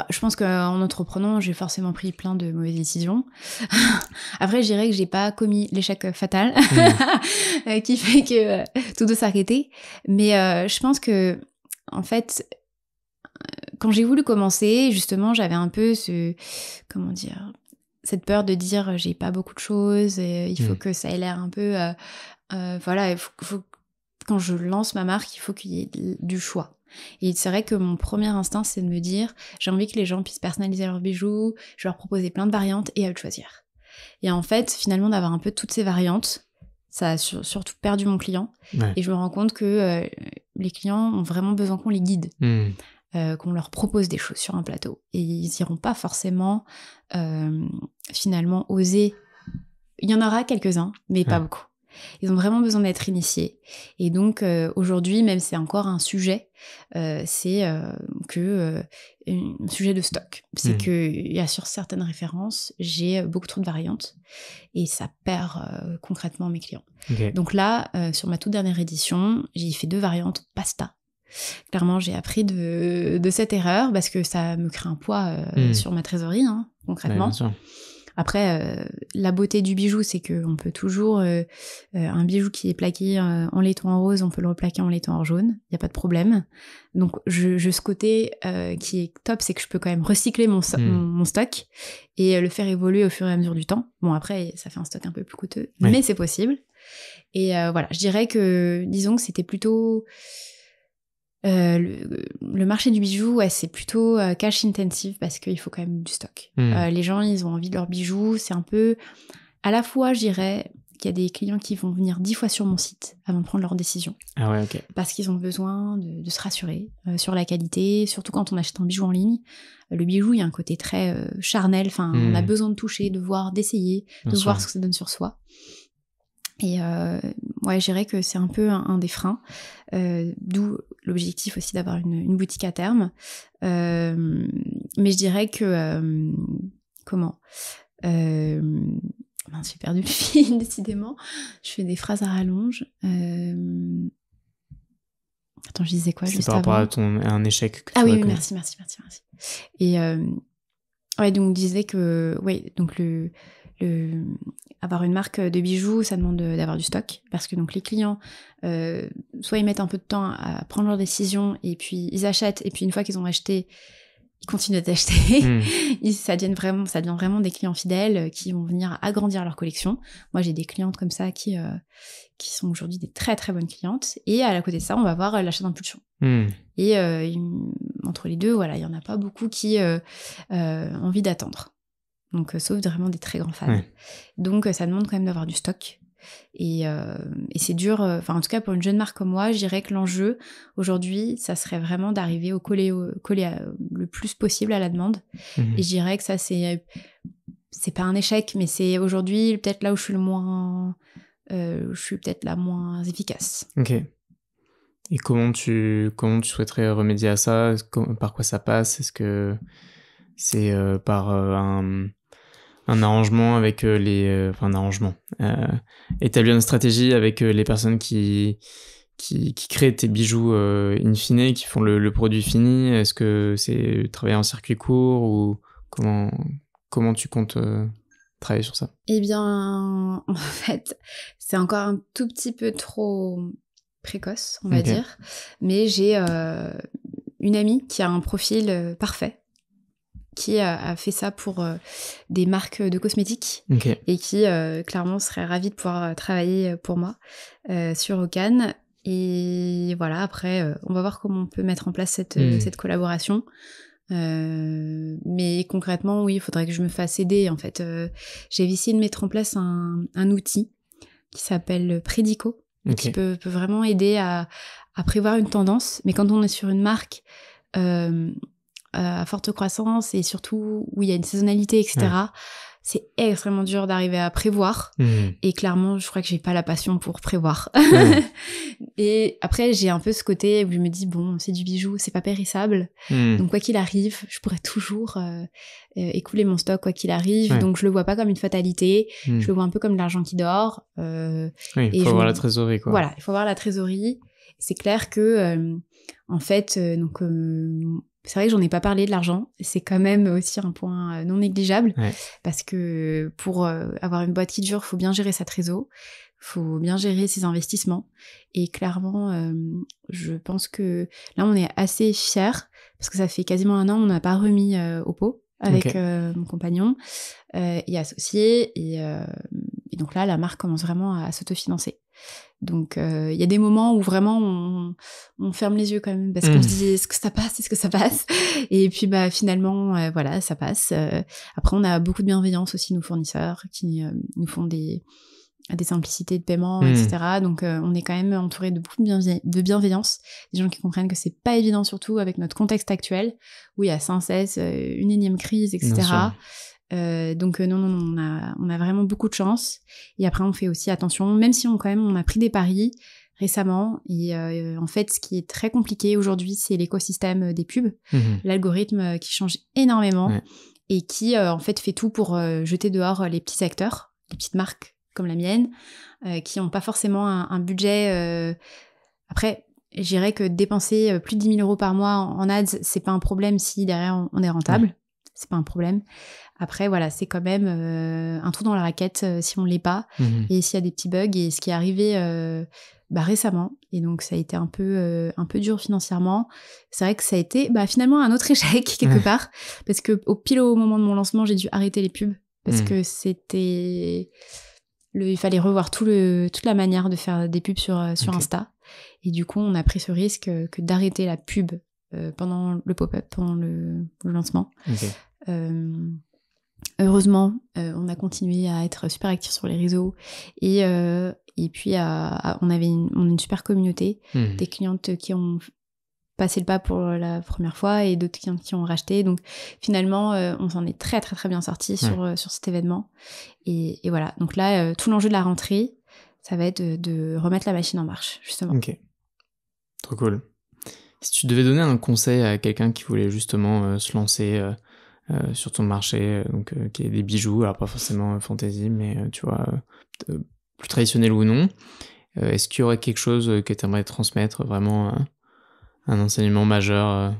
Je pense qu'en entreprenant, j'ai forcément pris plein de mauvaises décisions. Après, je dirais que j'ai pas commis l'échec fatal qui fait que tout doit s'arrêter. Mais je pense que, en fait, quand j'ai voulu commencer, justement, j'avais un peu cette peur de dire j'ai pas beaucoup de choses, il faut que ça ait l'air un peu... voilà, quand je lance ma marque, il faut qu'il y ait du choix. Et c'est vrai que mon premier instinct, c'est de me dire, j'ai envie que les gens puissent personnaliser leurs bijoux, je vais leur proposer plein de variantes et à eux de choisir. Et en fait, finalement, d'avoir un peu toutes ces variantes, ça a surtout perdu mon client. Et je me rends compte que les clients ont vraiment besoin qu'on les guide, qu'on leur propose des choses sur un plateau. Et ils n'iront pas forcément, finalement, oser. Il y en aura quelques-uns, mais pas beaucoup. Ils ont vraiment besoin d'être initiés. Et donc, aujourd'hui, même si c'est encore un sujet, c'est un sujet de stock. C'est qu'il y a sur certaines références, j'ai beaucoup trop de variantes et ça perd concrètement mes clients. Okay. Donc là, sur ma toute dernière édition, j'ai fait 2 variantes pasta. Clairement, j'ai appris de cette erreur parce que ça me crée un poids sur ma trésorerie, hein, concrètement. Ouais, bien sûr. Après, la beauté du bijou, c'est qu'on peut toujours... un bijou qui est plaqué en laiton en rose, on peut le replaquer en laiton en jaune, il n'y a pas de problème. Donc, ce côté qui est top, c'est que je peux quand même recycler mon stock et le faire évoluer au fur et à mesure du temps. Bon, après, ça fait un stock un peu plus coûteux, mais c'est possible. Et voilà, je dirais que, disons que c'était plutôt... le marché du bijou, ouais, c'est plutôt cash intensive parce qu'il faut quand même du stock. Les gens, ils ont envie de leurs bijoux. C'est un peu... À la fois, je dirais qu'il y a des clients qui vont venir 10 fois sur mon site avant de prendre leur décision. Ah ouais, ok. Parce qu'ils ont besoin de se rassurer sur la qualité, surtout quand on achète un bijou en ligne. Le bijou, il y a un côté très charnel. Enfin, on a besoin de toucher, de voir, d'essayer, de voir ce que ça donne sur soi. Et ouais, je dirais que c'est un peu un des freins, d'où l'objectif aussi d'avoir une boutique à terme. Mais je dirais que... j'ai perdu le fil, décidément. Je fais des phrases à rallonge. Attends, je disais quoi juste avant ? C'est par rapport à un échec que tu oui, merci. Et ouais, donc, je disais que... Oui, donc avoir une marque de bijoux, ça demande d'avoir du stock, parce que donc les clients, soit ils mettent un peu de temps à prendre leur décision, et puis ils achètent, et puis une fois qu'ils ont acheté, ils continuent d'acheter. Ça devient vraiment des clients fidèles qui vont venir agrandir leur collection. Moi, j'ai des clientes comme ça qui sont aujourd'hui des très très bonnes clientes, et à la côté de ça, on va voir l'achat d'impulsion. Et entre les deux, voilà, il y en a pas beaucoup qui ont envie d'attendre. Donc, sauf vraiment des très grands fans. Ouais. Donc, ça demande quand même d'avoir du stock. Et c'est dur. En tout cas, pour une jeune marque comme moi, je dirais que l'enjeu, aujourd'hui, ça serait vraiment d'arriver au coller le plus possible à la demande. Et je dirais que ça, c'est pas un échec, mais c'est aujourd'hui peut-être là où je suis peut-être la moins efficace. Ok. Et comment tu souhaiterais remédier à ça ? Par quoi ça passe ? Est-ce que c'est par un arrangement avec établir une stratégie avec les personnes qui créent tes bijoux in fine, qui font le produit fini? Est-ce que c'est travailler en circuit court, ou comment tu comptes travailler sur ça? Eh bien, en fait, c'est encore un tout petit peu trop précoce, on va dire, mais j'ai une amie qui a un profil parfait, qui a fait ça pour des marques de cosmétiques, et qui clairement serait ravie de pouvoir travailler pour moi sur Ocane. Et voilà, après, on va voir comment on peut mettre en place cette collaboration. Mais concrètement, oui, il faudrait que je me fasse aider. En fait, j'ai essayé de mettre en place un outil qui s'appelle Prédico, qui peut vraiment aider à prévoir une tendance. Mais quand on est sur une marque... à forte croissance, et surtout où il y a une saisonnalité, etc., c'est extrêmement dur d'arriver à prévoir. Et clairement, je crois que j'ai pas la passion pour prévoir. Et après, j'ai un peu ce côté où je me dis, bon, c'est du bijou, c'est pas périssable. Donc, quoi qu'il arrive, je pourrais toujours écouler mon stock, quoi qu'il arrive. Donc, je le vois pas comme une fatalité. Je le vois un peu comme de l'argent qui dort. Il faut avoir la trésorerie, quoi. Voilà, il faut avoir la trésorerie. C'est clair que, en fait, c'est vrai que j'en ai pas parlé de l'argent. C'est quand même aussi un point non négligeable, parce que pour avoir une boîte qui dure, il faut bien gérer sa trésor, il faut bien gérer ses investissements. Et clairement, je pense que là, on est assez fiers, parce que ça fait quasiment 1 an, on n'a pas remis au pot avec mon compagnon et associé. Et donc là, la marque commence vraiment à s'autofinancer. Donc, il y a des moments où vraiment on ferme les yeux quand même, parce qu'on se dit, est-ce que ça passe ? Et puis, finalement, voilà, ça passe. Après, on a beaucoup de bienveillance aussi, nos fournisseurs, qui nous font des simplicités de paiement, etc. Donc, on est quand même entouré de beaucoup de bienveillance, des gens qui comprennent que c'est pas évident, surtout avec notre contexte actuel, où il y a sans cesse une énième crise, etc. Donc non, on a vraiment beaucoup de chance. Et après, on fait aussi attention, même si on a pris des paris récemment. Et en fait, ce qui est très compliqué aujourd'hui, c'est l'écosystème des pubs, l'algorithme qui change énormément et qui en fait fait tout pour jeter dehors les petits acteurs, les petites marques comme la mienne, qui n'ont pas forcément un budget. Après, je dirais que dépenser plus de 10 000 € par mois en ads, c'est pas un problème si derrière on est rentable. C'est pas un problème. Après, voilà, c'est quand même un trou dans la raquette si on l'est pas. Et s'il y a des petits bugs, et ce qui est arrivé récemment, et donc ça a été un peu dur financièrement. C'est vrai que ça a été finalement un autre échec quelque part, parce que pile au moment de mon lancement, j'ai dû arrêter les pubs, parce que il fallait revoir toute la manière de faire des pubs sur Insta. Et du coup, on a pris ce risque que d'arrêter la pub pendant le pop-up, pendant le lancement. Heureusement, on a continué à être super actifs sur les réseaux et puis on a une super communauté, des clientes qui ont passé le pas pour la première fois et d'autres clientes qui ont racheté. Donc finalement, on s'en est très très très bien sortis sur cet événement. Et voilà, donc là, tout l'enjeu de la rentrée, ça va être de remettre la machine en marche, justement. Ok, trop cool. Si tu devais donner un conseil à quelqu'un qui voulait justement se lancer sur ton marché, donc qui est des bijoux, alors pas forcément fantasy, mais tu vois, plus traditionnel ou non, est-ce qu'il y aurait quelque chose que tu aimerais transmettre, vraiment un enseignement majeur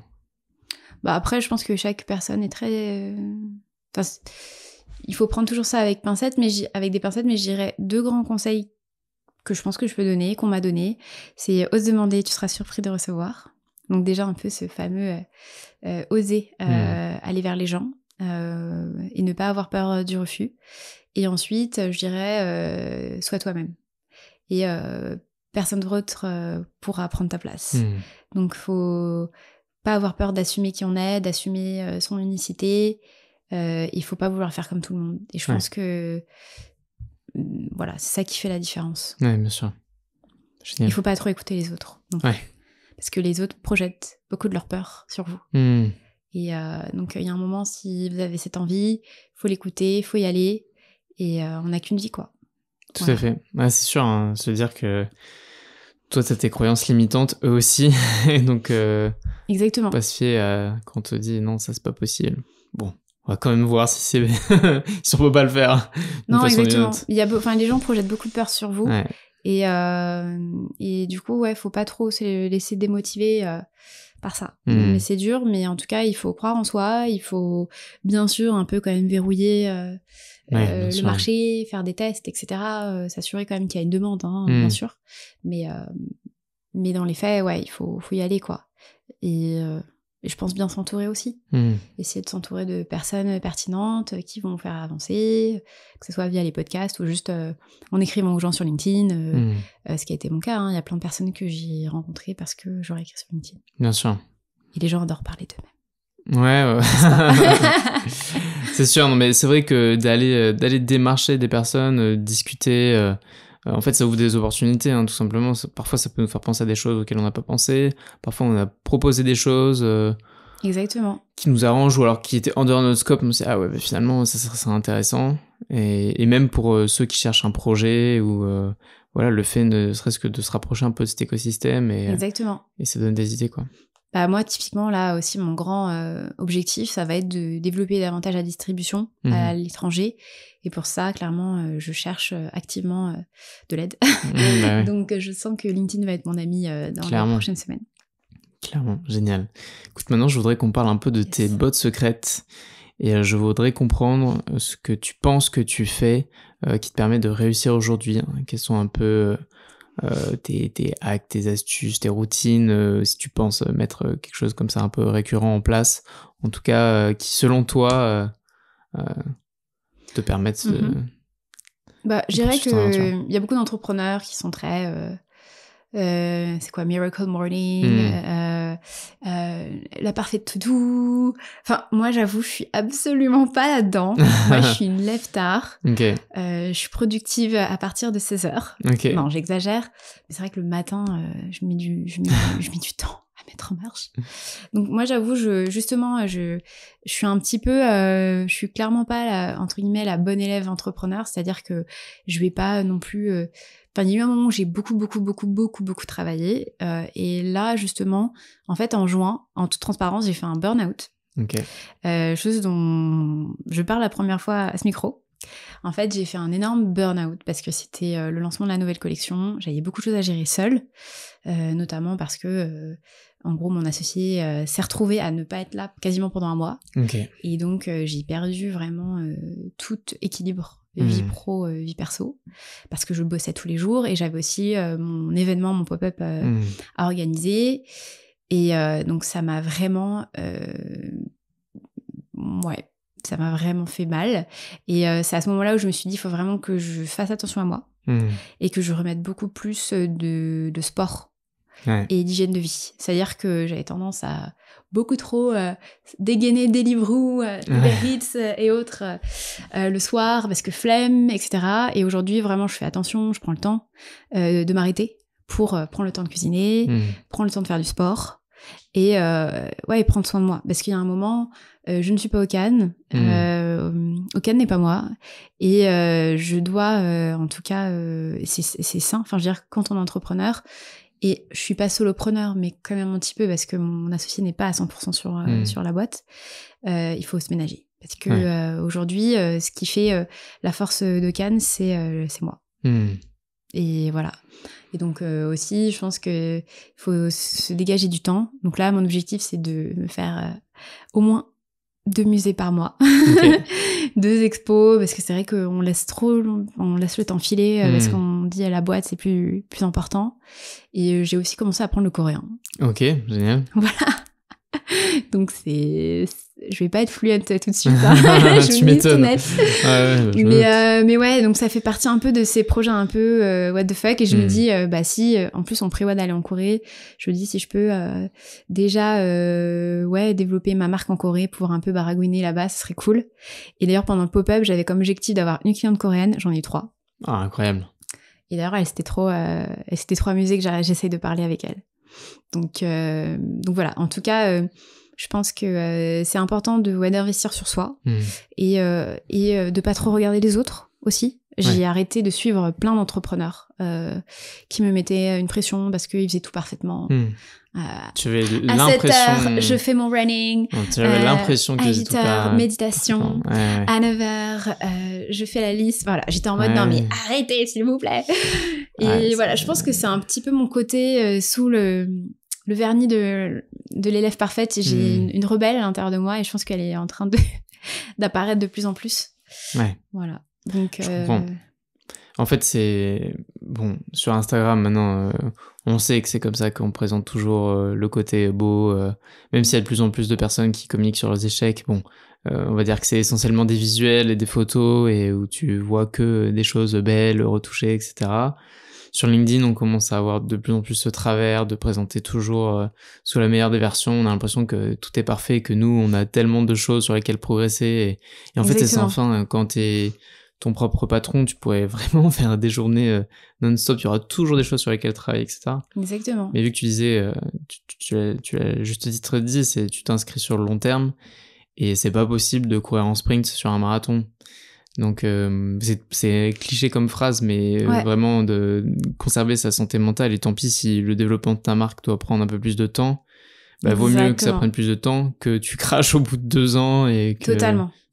Après, je pense que chaque personne est très... il faut prendre toujours ça avec des pincettes, mais je dirais 2 grands conseils que je pense que je peux donner, qu'on m'a donné. C'est ose demander, tu seras surpris de recevoir. Donc déjà un peu ce fameux oser aller vers les gens et ne pas avoir peur du refus. Et ensuite, je dirais, sois toi-même. Et personne d'autre pourra prendre ta place. Donc faut pas avoir peur d'assumer qui on est, d'assumer son unicité. Il faut pas vouloir faire comme tout le monde. Et je pense que voilà, c'est ça qui fait la différence. Ouais, bien sûr. Génial. Il faut pas trop écouter les autres. Parce que les autres projettent beaucoup de leur peur sur vous. Et donc, il y a un moment, si vous avez cette envie, il faut l'écouter, il faut y aller. Et on n'a qu'une vie, quoi. Tout à fait. C'est sûr, hein, se dire que toi, tu as tes croyances limitantes, eux aussi. Et donc, exactement. Pas se fier à quand on te dit non, ça, c'est pas possible. Bon, on va quand même voir si on peut pas le faire. Non, exactement. Les gens projettent beaucoup de peur sur vous. Et du coup, faut pas trop se laisser démotiver par ça. Mais c'est dur, mais en tout cas, il faut croire en soi, il faut bien sûr un peu quand même verrouiller le marché, faire des tests, etc. S'assurer quand même qu'il y a une demande, bien sûr. Mais dans les faits, il faut y aller, quoi. Et je pense bien s'entourer aussi. Essayer de s'entourer de personnes pertinentes qui vont faire avancer, que ce soit via les podcasts ou juste en écrivant aux gens sur LinkedIn, ce qui a été mon cas. Il y a plein de personnes que j'ai rencontrées parce que j'aurais écrit sur LinkedIn. Bien sûr. Et les gens adorent parler d'eux-mêmes. Ouais. C'est sûr, non, mais c'est vrai que d'aller démarcher des personnes, discuter... en fait, ça ouvre des opportunités, tout simplement. Parfois, ça peut nous faire penser à des choses auxquelles on n'a pas pensé. Parfois, on a proposé des choses exactement. Qui nous arrangent ou alors qui étaient en dehors de notre scope. On se dit, finalement, ça serait intéressant. Et même pour ceux qui cherchent un projet ou le fait ne serait-ce que de se rapprocher un peu de cet écosystème. Exactement. Et ça donne des idées, quoi. Moi, typiquement, là aussi, mon grand objectif, ça va être de développer davantage la distribution à l'étranger. Et pour ça, clairement, je cherche activement de l'aide. Donc, je sens que LinkedIn va être mon ami dans les prochaines semaines. Clairement, génial. Écoute, maintenant, je voudrais qu'on parle un peu de tes bottes secrètes. Et je voudrais comprendre ce que tu penses que tu fais qui te permet de réussir aujourd'hui. Quels sont un peu... tes hacks, tes astuces, tes routines, si tu penses mettre quelque chose comme ça un peu récurrent en place, en tout cas qui selon toi te permettent je dirais qu'il y a beaucoup d'entrepreneurs qui sont très c'est quoi, Miracle Morning, la parfaite to-do. Enfin, moi, j'avoue, je suis absolument pas là-dedans. Moi, je suis une lève tard. Je suis productive à partir de 16h. Non, j'exagère. Mais c'est vrai que le matin, je mets du temps à mettre en marche. Donc moi, j'avoue, je suis un petit peu, je suis clairement pas entre guillemets la bonne élève entrepreneur, c'est-à-dire que je vais pas non plus. Enfin, il y a eu un moment où j'ai beaucoup travaillé, et là justement, en fait, en juin, en toute transparence, j'ai fait un burn-out. Okay. Chose dont je parle la première fois à ce micro. En fait, j'ai fait un énorme burn-out parce que c'était le lancement de la nouvelle collection. J'avais beaucoup de choses à gérer seule, notamment parce que, en gros, mon associé s'est retrouvé à ne pas être là quasiment pendant un mois. Okay. Et donc, j'ai perdu vraiment tout équilibre, vie pro, vie perso, parce que je bossais tous les jours et j'avais aussi mon événement, mon pop-up à organiser. Et donc, ça m'a vraiment... ça m'a vraiment fait mal. Et c'est à ce moment-là où je me suis dit, il faut vraiment que je fasse attention à moi et que je remette beaucoup plus de sport et d'hygiène de vie. C'est-à-dire que j'avais tendance à beaucoup trop dégainer des Deliveroo, Uber Eats et autres le soir parce que flemme, etc. Et aujourd'hui, vraiment, je fais attention, je prends le temps de m'arrêter pour prendre le temps de cuisiner, prendre le temps de faire du sport et prendre soin de moi. Parce qu'il y a un moment, je ne suis pas au Cannes, au Cannes n'est pas moi, et je dois, en tout cas, c'est sain, enfin, je veux dire, quand on est entrepreneur, et je suis pas solopreneur, mais quand même un petit peu, parce que mon associé n'est pas à 100% sur la boîte, il faut se ménager. Parce que aujourd'hui, ce qui fait la force de Cannes, c'est moi. Et voilà. Et donc aussi, je pense qu'il faut se dégager du temps. Donc là, mon objectif, c'est de me faire au moins 2 musées par mois. Okay. 2 expos, parce que c'est vrai qu'on laisse le temps filer, parce qu'on dit à la boîte, c'est plus important. Et j'ai aussi commencé à apprendre le coréen. Ok, génial. Voilà. Donc je vais pas être fluente tout de suite. Hein. Tu m'étonnes. Mais ouais, donc ça fait partie un peu de ces projets un peu what the fuck. Et je me dis, si en plus on prévoit d'aller en Corée, je me dis si je peux déjà développer ma marque en Corée, pouvoir un peu baragouiner là-bas, ce serait cool. Et d'ailleurs pendant le pop-up, j'avais comme objectif d'avoir une cliente coréenne, j'en ai eu 3. Ah, incroyable. Et d'ailleurs elle s'était trop amusée que j'essaye de parler avec elle. Donc voilà, en tout cas, je pense que c'est important d'investir sur soi et de pas trop regarder les autres aussi. J'ai arrêté de suivre plein d'entrepreneurs qui me mettaient une pression parce qu'ils faisaient tout parfaitement. Tu avais l'impression... À 7h, je fais mon running. Tu avais l'impression que à 8h, méditation. À 9h, je fais la liste. Voilà, j'étais en mode non mais arrêtez s'il vous plaît. Et voilà, je pense que c'est un petit peu mon côté sous le vernis de l'élève parfaite. J'ai une rebelle à l'intérieur de moi et je pense qu'elle est en train d'apparaître de plus en plus. Ouais. Voilà. Donc, je comprends. En fait, c'est... Bon, sur Instagram, maintenant, on sait que c'est comme ça qu'on présente toujours le côté beau, même s'il y a de plus en plus de personnes qui communiquent sur leurs échecs. Bon, on va dire que c'est essentiellement des visuels et des photos, et où tu vois que des choses belles, retouchées, etc. Sur LinkedIn, on commence à avoir de plus en plus ce travers de présenter toujours sous la meilleure des versions. On a l'impression que tout est parfait, que nous, on a tellement de choses sur lesquelles progresser. Et en fait, c'est sans fin. Quand t'es ton propre patron, tu pourrais vraiment faire des journées non-stop. Il y aura toujours des choses sur lesquelles travailler, etc. Exactement. Mais vu que tu disais, tu l'as juste titre dit, c'est tu t'inscris sur le long terme et c'est pas possible de courir en sprint sur un marathon. Donc c'est cliché comme phrase, mais vraiment de conserver sa santé mentale. Et tant pis si le développement de ta marque doit prendre un peu plus de temps, vaut mieux que ça prenne plus de temps, que tu craches au bout de 2 ans et que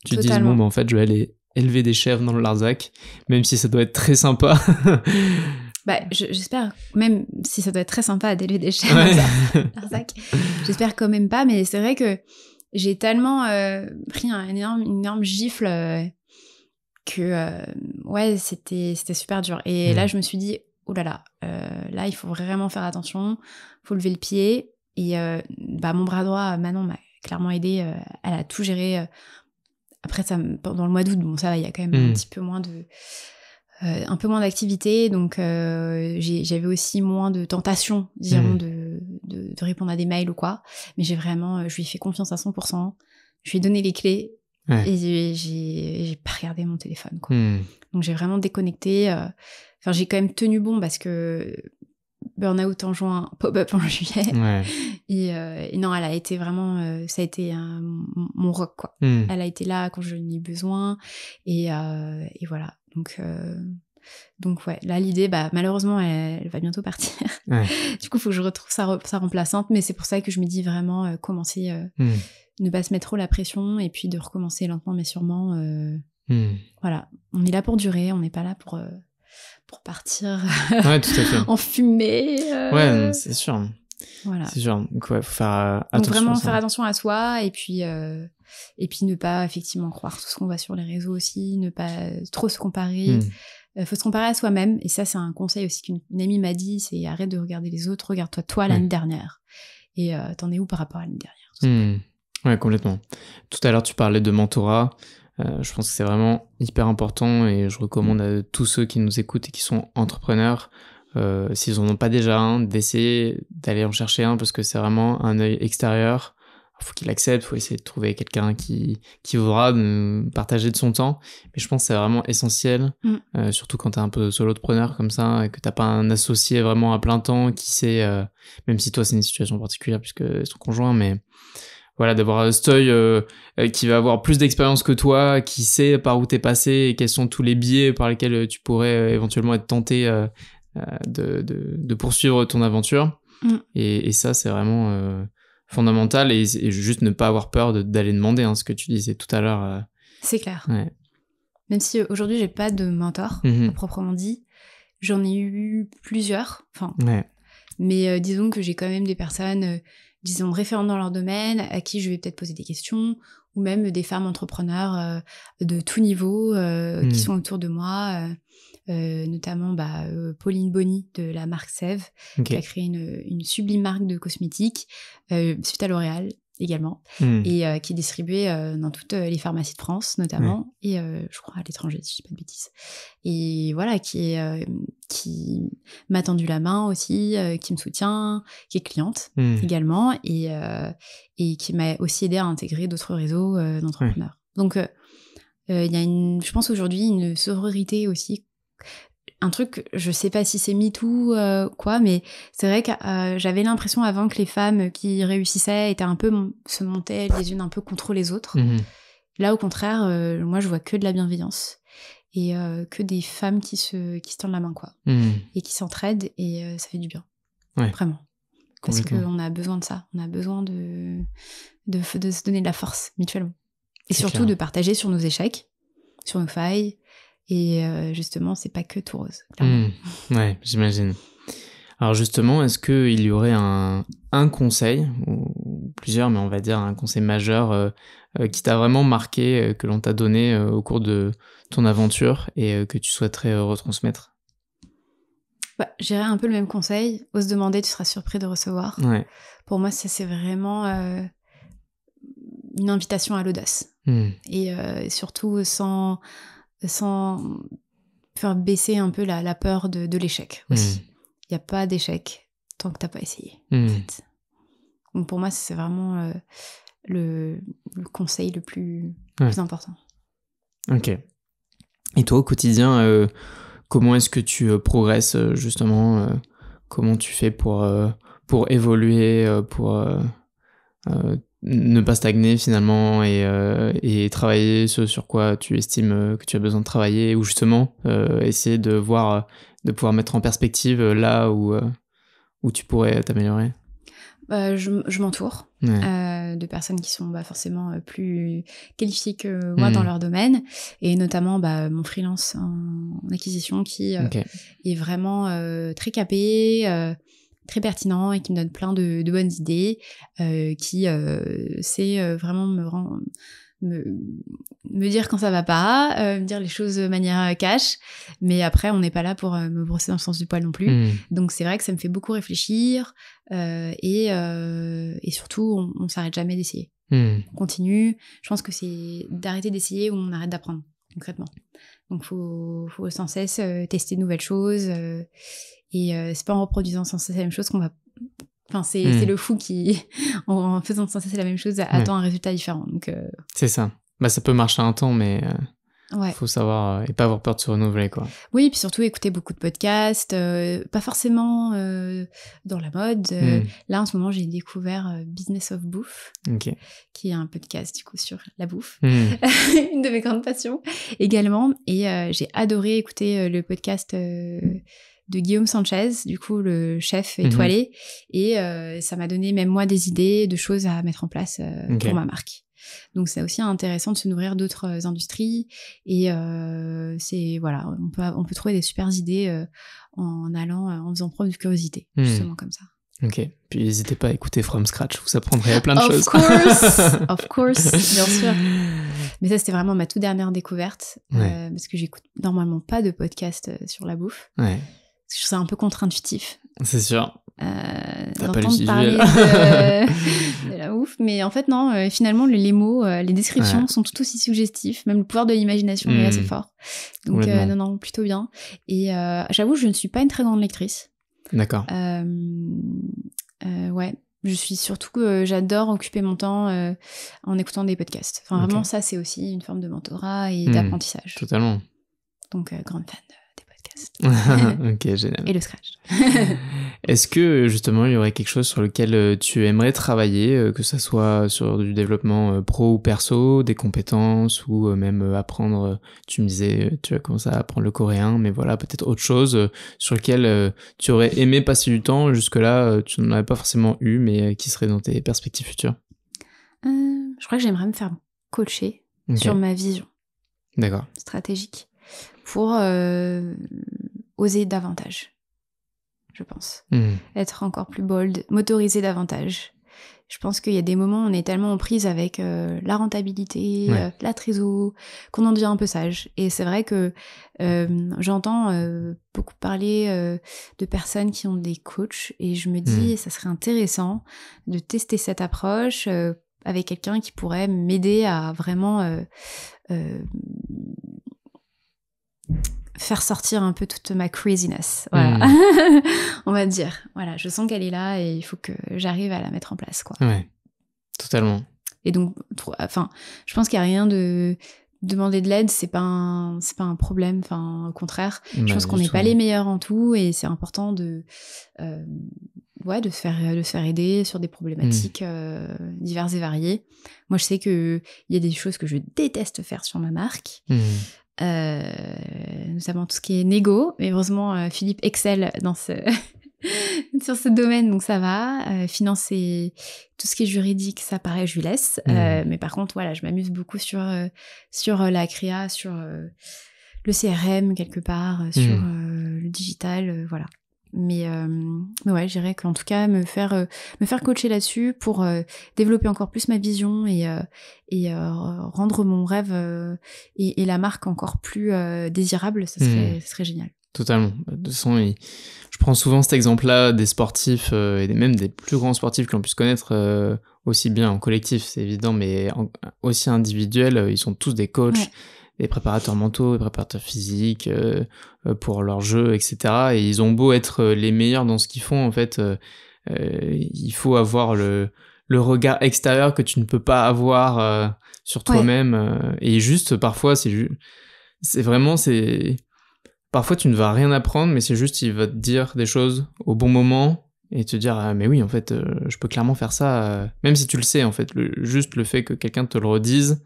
tu te dises bon en fait je vais aller élever des chèvres dans le Larzac, même si ça doit être très sympa. J'espère, même si ça doit être très sympa d'élever des chèvres dans le Larzac, j'espère quand même pas, mais c'est vrai que j'ai tellement pris une énorme gifle que c'était super dur. Et là, je me suis dit, oh là là, là, il faut vraiment faire attention, faut lever le pied. Et mon bras droit, Manon, m'a clairement aidée, elle a tout géré. Après, pendant le mois d'août, bon, ça va, il y a quand même un petit peu moins un peu moins d'activité, donc j'avais aussi moins de tentation, disons, de répondre à des mails ou quoi. Mais je lui ai fait confiance à 100%. Je lui ai donné les clés et j'ai pas regardé mon téléphone, quoi. Donc j'ai vraiment déconnecté. Enfin, j'ai quand même tenu bon parce que burn-out en juin, pop-up en juillet. Ouais. Et non, elle a été vraiment... ça a été mon rock, quoi. Elle a été là quand je n'ai eu besoin. Et voilà. Donc ouais, là, l'idée, malheureusement, elle va bientôt partir. Ouais. Du coup, il faut que je retrouve sa remplaçante. Mais c'est pour ça que je me dis vraiment commencer... ne pas se mettre trop la pression et puis de recommencer lentement mais sûrement. Voilà, on est là pour durer, on n'est pas là pour partir ouais, tout à fait. en fumée. Ouais, c'est sûr. Voilà. C'est sûr. Donc ouais, faut faire attention. Donc vraiment faire attention à soi et puis ne pas effectivement croire tout ce qu'on voit sur les réseaux aussi, ne pas trop se comparer. Faut se comparer à soi-même et ça c'est un conseil aussi qu'une amie m'a dit, c'est arrête de regarder les autres, regarde-toi toi l'année dernière et t'en es où par rapport à l'année dernière. Ouais, complètement. Tout à l'heure, tu parlais de mentorat. Je pense que c'est vraiment hyper important et je recommande à tous ceux qui nous écoutent et qui sont entrepreneurs, s'ils en ont pas déjà un, d'essayer d'aller en chercher un parce que c'est vraiment un œil extérieur. Il faut qu'il accepte, il faut essayer de trouver quelqu'un qui voudra partager de son temps. Mais je pense que c'est vraiment essentiel, surtout quand t'es un peu solopreneur comme ça et que t'as pas un associé vraiment à plein temps qui sait, même si toi c'est une situation particulière puisque c'est ton conjoint, mais voilà, d'avoir cet œil qui va avoir plus d'expérience que toi, qui sait par où t'es passé et quels sont tous les biais par lesquels tu pourrais éventuellement être tenté de poursuivre ton aventure. Et ça, c'est vraiment fondamental et juste ne pas avoir peur d'aller demander, ce que tu disais tout à l'heure. C'est clair. Ouais. Même si aujourd'hui, j'ai pas de mentor, proprement dit, j'en ai eu plusieurs. Mais disons que j'ai quand même des personnes... disons, référentes dans leur domaine, à qui je vais peut-être poser des questions, ou même des femmes entrepreneurs de tout niveau qui sont autour de moi, notamment Pauline Bonny de la marque Sève, qui a créé une sublime marque de cosmétiques, suite à L'Oréal également, et qui est distribuée dans toutes les pharmacies de France notamment, et je crois à l'étranger si je dis pas de bêtises. Et voilà, qui m'a tendu la main aussi, qui me soutient, qui est cliente également, et qui m'a aussi aidé à intégrer d'autres réseaux d'entrepreneurs. Donc il y a je pense aujourd'hui une sororité aussi. Un truc, je sais pas si c'est MeToo quoi, mais c'est vrai que j'avais l'impression avant que les femmes qui réussissaient étaient un peu se montaient les unes un peu contre les autres. Là, au contraire, moi, je vois que de la bienveillance et que des femmes qui se tendent la main, quoi, et qui s'entraident et ça fait du bien, vraiment. Parce qu'on a besoin de ça, on a besoin de se donner de la force mutuellement et c'est surtout clair. De partager sur nos échecs, sur nos failles. Et justement, c'est pas que tout rose. Ouais, j'imagine. Alors justement, est-ce qu'il y aurait un conseil, ou plusieurs, mais on va dire un conseil majeur qui t'a vraiment marqué, que l'on t'a donné au cours de ton aventure et que tu souhaiterais retransmettre ? J'irais un peu le même conseil. Ose demander, tu seras surpris de recevoir. Ouais. Pour moi, ça c'est vraiment une invitation à l'audace. Et surtout sans faire baisser un peu la peur de l'échec aussi. Il n'y a pas d'échec tant que tu n'as pas essayé. En fait. Donc pour moi, c'est vraiment le conseil le plus important. Ok. Et toi, au quotidien, comment est-ce que tu progresses justement comment tu fais pour évoluer, pour ne pas stagner finalement et travailler ce sur quoi tu estimes que tu as besoin de travailler ou justement essayer de pouvoir mettre en perspective là où tu pourrais t'améliorer. Je m'entoure de personnes qui sont forcément plus qualifiées que moi dans leur domaine et notamment mon freelance en acquisition qui est vraiment très capé, très pertinent et qui me donne plein de bonnes idées, qui sait vraiment me dire quand ça va pas, me dire les choses de manière cash, mais après on n'est pas là pour me brosser dans le sens du poil non plus. Donc c'est vrai que ça me fait beaucoup réfléchir et surtout on s'arrête jamais d'essayer. On continue. Je pense que c'est d'arrêter d'essayer où on arrête d'apprendre concrètement. Donc faut sans cesse tester de nouvelles choses et c'est pas en reproduisant sans cesse la même chose qu'on va... Enfin, c'est le fou qui, en faisant sans cesse la même chose, attend un résultat différent. Donc, c'est ça. Ça peut marcher un temps, mais Ouais. Faut savoir et pas avoir peur de se renouveler, quoi. Oui, puis surtout écouter beaucoup de podcasts, pas forcément dans la mode. Là, en ce moment, j'ai découvert Business of Bouffe, qui est un podcast du coup sur la bouffe, une de mes grandes passions également. Et j'ai adoré écouter le podcast de Guillaume Sanchez, du coup le chef étoilé, et ça m'a donné même moi des idées de choses à mettre en place pour ma marque. Donc c'est aussi intéressant de se nourrir d'autres industries et c'est voilà, on peut trouver des super idées en faisant preuve de curiosité, justement comme ça. Ok, puis n'hésitez pas à écouter From Scratch, vous apprendrez plein de choses. Of course, bien sûr. Mais ça, c'était vraiment ma toute dernière découverte, parce que j'écoute normalement pas de podcast sur la bouffe. Ouais. Parce que je trouve ça un peu contre-intuitif. C'est sûr. D'entendre parler de la bouffe. Mais en fait, non, finalement, les mots, les descriptions sont tout aussi suggestifs. Même le pouvoir de l'imagination est assez fort. Donc, non, plutôt bien. Et j'avoue, je ne suis pas une très grande lectrice. D'accord. Ouais. Je suis surtout que j'adore occuper mon temps en écoutant des podcasts. Enfin, vraiment, ça, c'est aussi une forme de mentorat et d'apprentissage. Totalement. Donc, grande fan des podcasts. Ok, génial. Et le Scratch. Est-ce que, justement, il y aurait quelque chose sur lequel tu aimerais travailler, que ça soit sur du développement pro ou perso, des compétences, ou même apprendre, tu me disais, tu as commencé à apprendre le coréen, mais voilà, peut-être autre chose sur lequel tu aurais aimé passer du temps, jusque-là, tu n'en avais pas forcément eu, mais qui serait dans tes perspectives futures? Je crois que j'aimerais me faire coacher sur ma vision stratégique pour oser davantage, je pense. Être encore plus bold, m'autoriser davantage. Je pense qu'il y a des moments où on est tellement en prise avec la rentabilité, la trésor, qu'on en devient un peu sage. Et c'est vrai que j'entends beaucoup parler de personnes qui ont des coachs et je me dis, ça serait intéressant de tester cette approche avec quelqu'un qui pourrait m'aider à vraiment faire sortir un peu toute ma craziness, voilà. On va dire. Voilà, je sens qu'elle est là et il faut que j'arrive à la mettre en place, quoi. Ouais, totalement. Et donc, enfin, je pense qu'il n'y a rien de demander de l'aide, c'est pas un problème, enfin, au contraire. Je pense qu'on n'est pas les meilleurs en tout et c'est important de se faire aider sur des problématiques diverses et variées. Moi, je sais qu'il y a des choses que je déteste faire sur ma marque. Notamment tout ce qui est négo, mais heureusement Philippe excelle dans sur ce domaine, donc ça va. Financer tout ce qui est juridique, ça pareil, je lui laisse. Mais par contre, voilà, je m'amuse beaucoup sur la créa, sur le CRM quelque part, sur le digital, voilà. Mais ouais, je dirais qu'en tout cas me faire coacher là-dessus pour développer encore plus ma vision et rendre mon rêve et la marque encore plus désirable, ça serait génial. Totalement. De toute façon, je prends souvent cet exemple-là des sportifs et même des plus grands sportifs que l'on puisse connaître aussi bien en collectif, c'est évident, mais aussi individuel. Ils sont tous des coachs, des préparateurs mentaux, des préparateurs physiques pour leur jeu, etc. Et ils ont beau être les meilleurs dans ce qu'ils font, en fait, il faut avoir le regard extérieur que tu ne peux pas avoir sur toi-même. Et juste, parfois, parfois tu ne vas rien apprendre, mais c'est juste, il va te dire des choses au bon moment et te dire, ah, mais oui, en fait, je peux clairement faire ça, même si tu le sais, en fait, juste le fait que quelqu'un te le redise,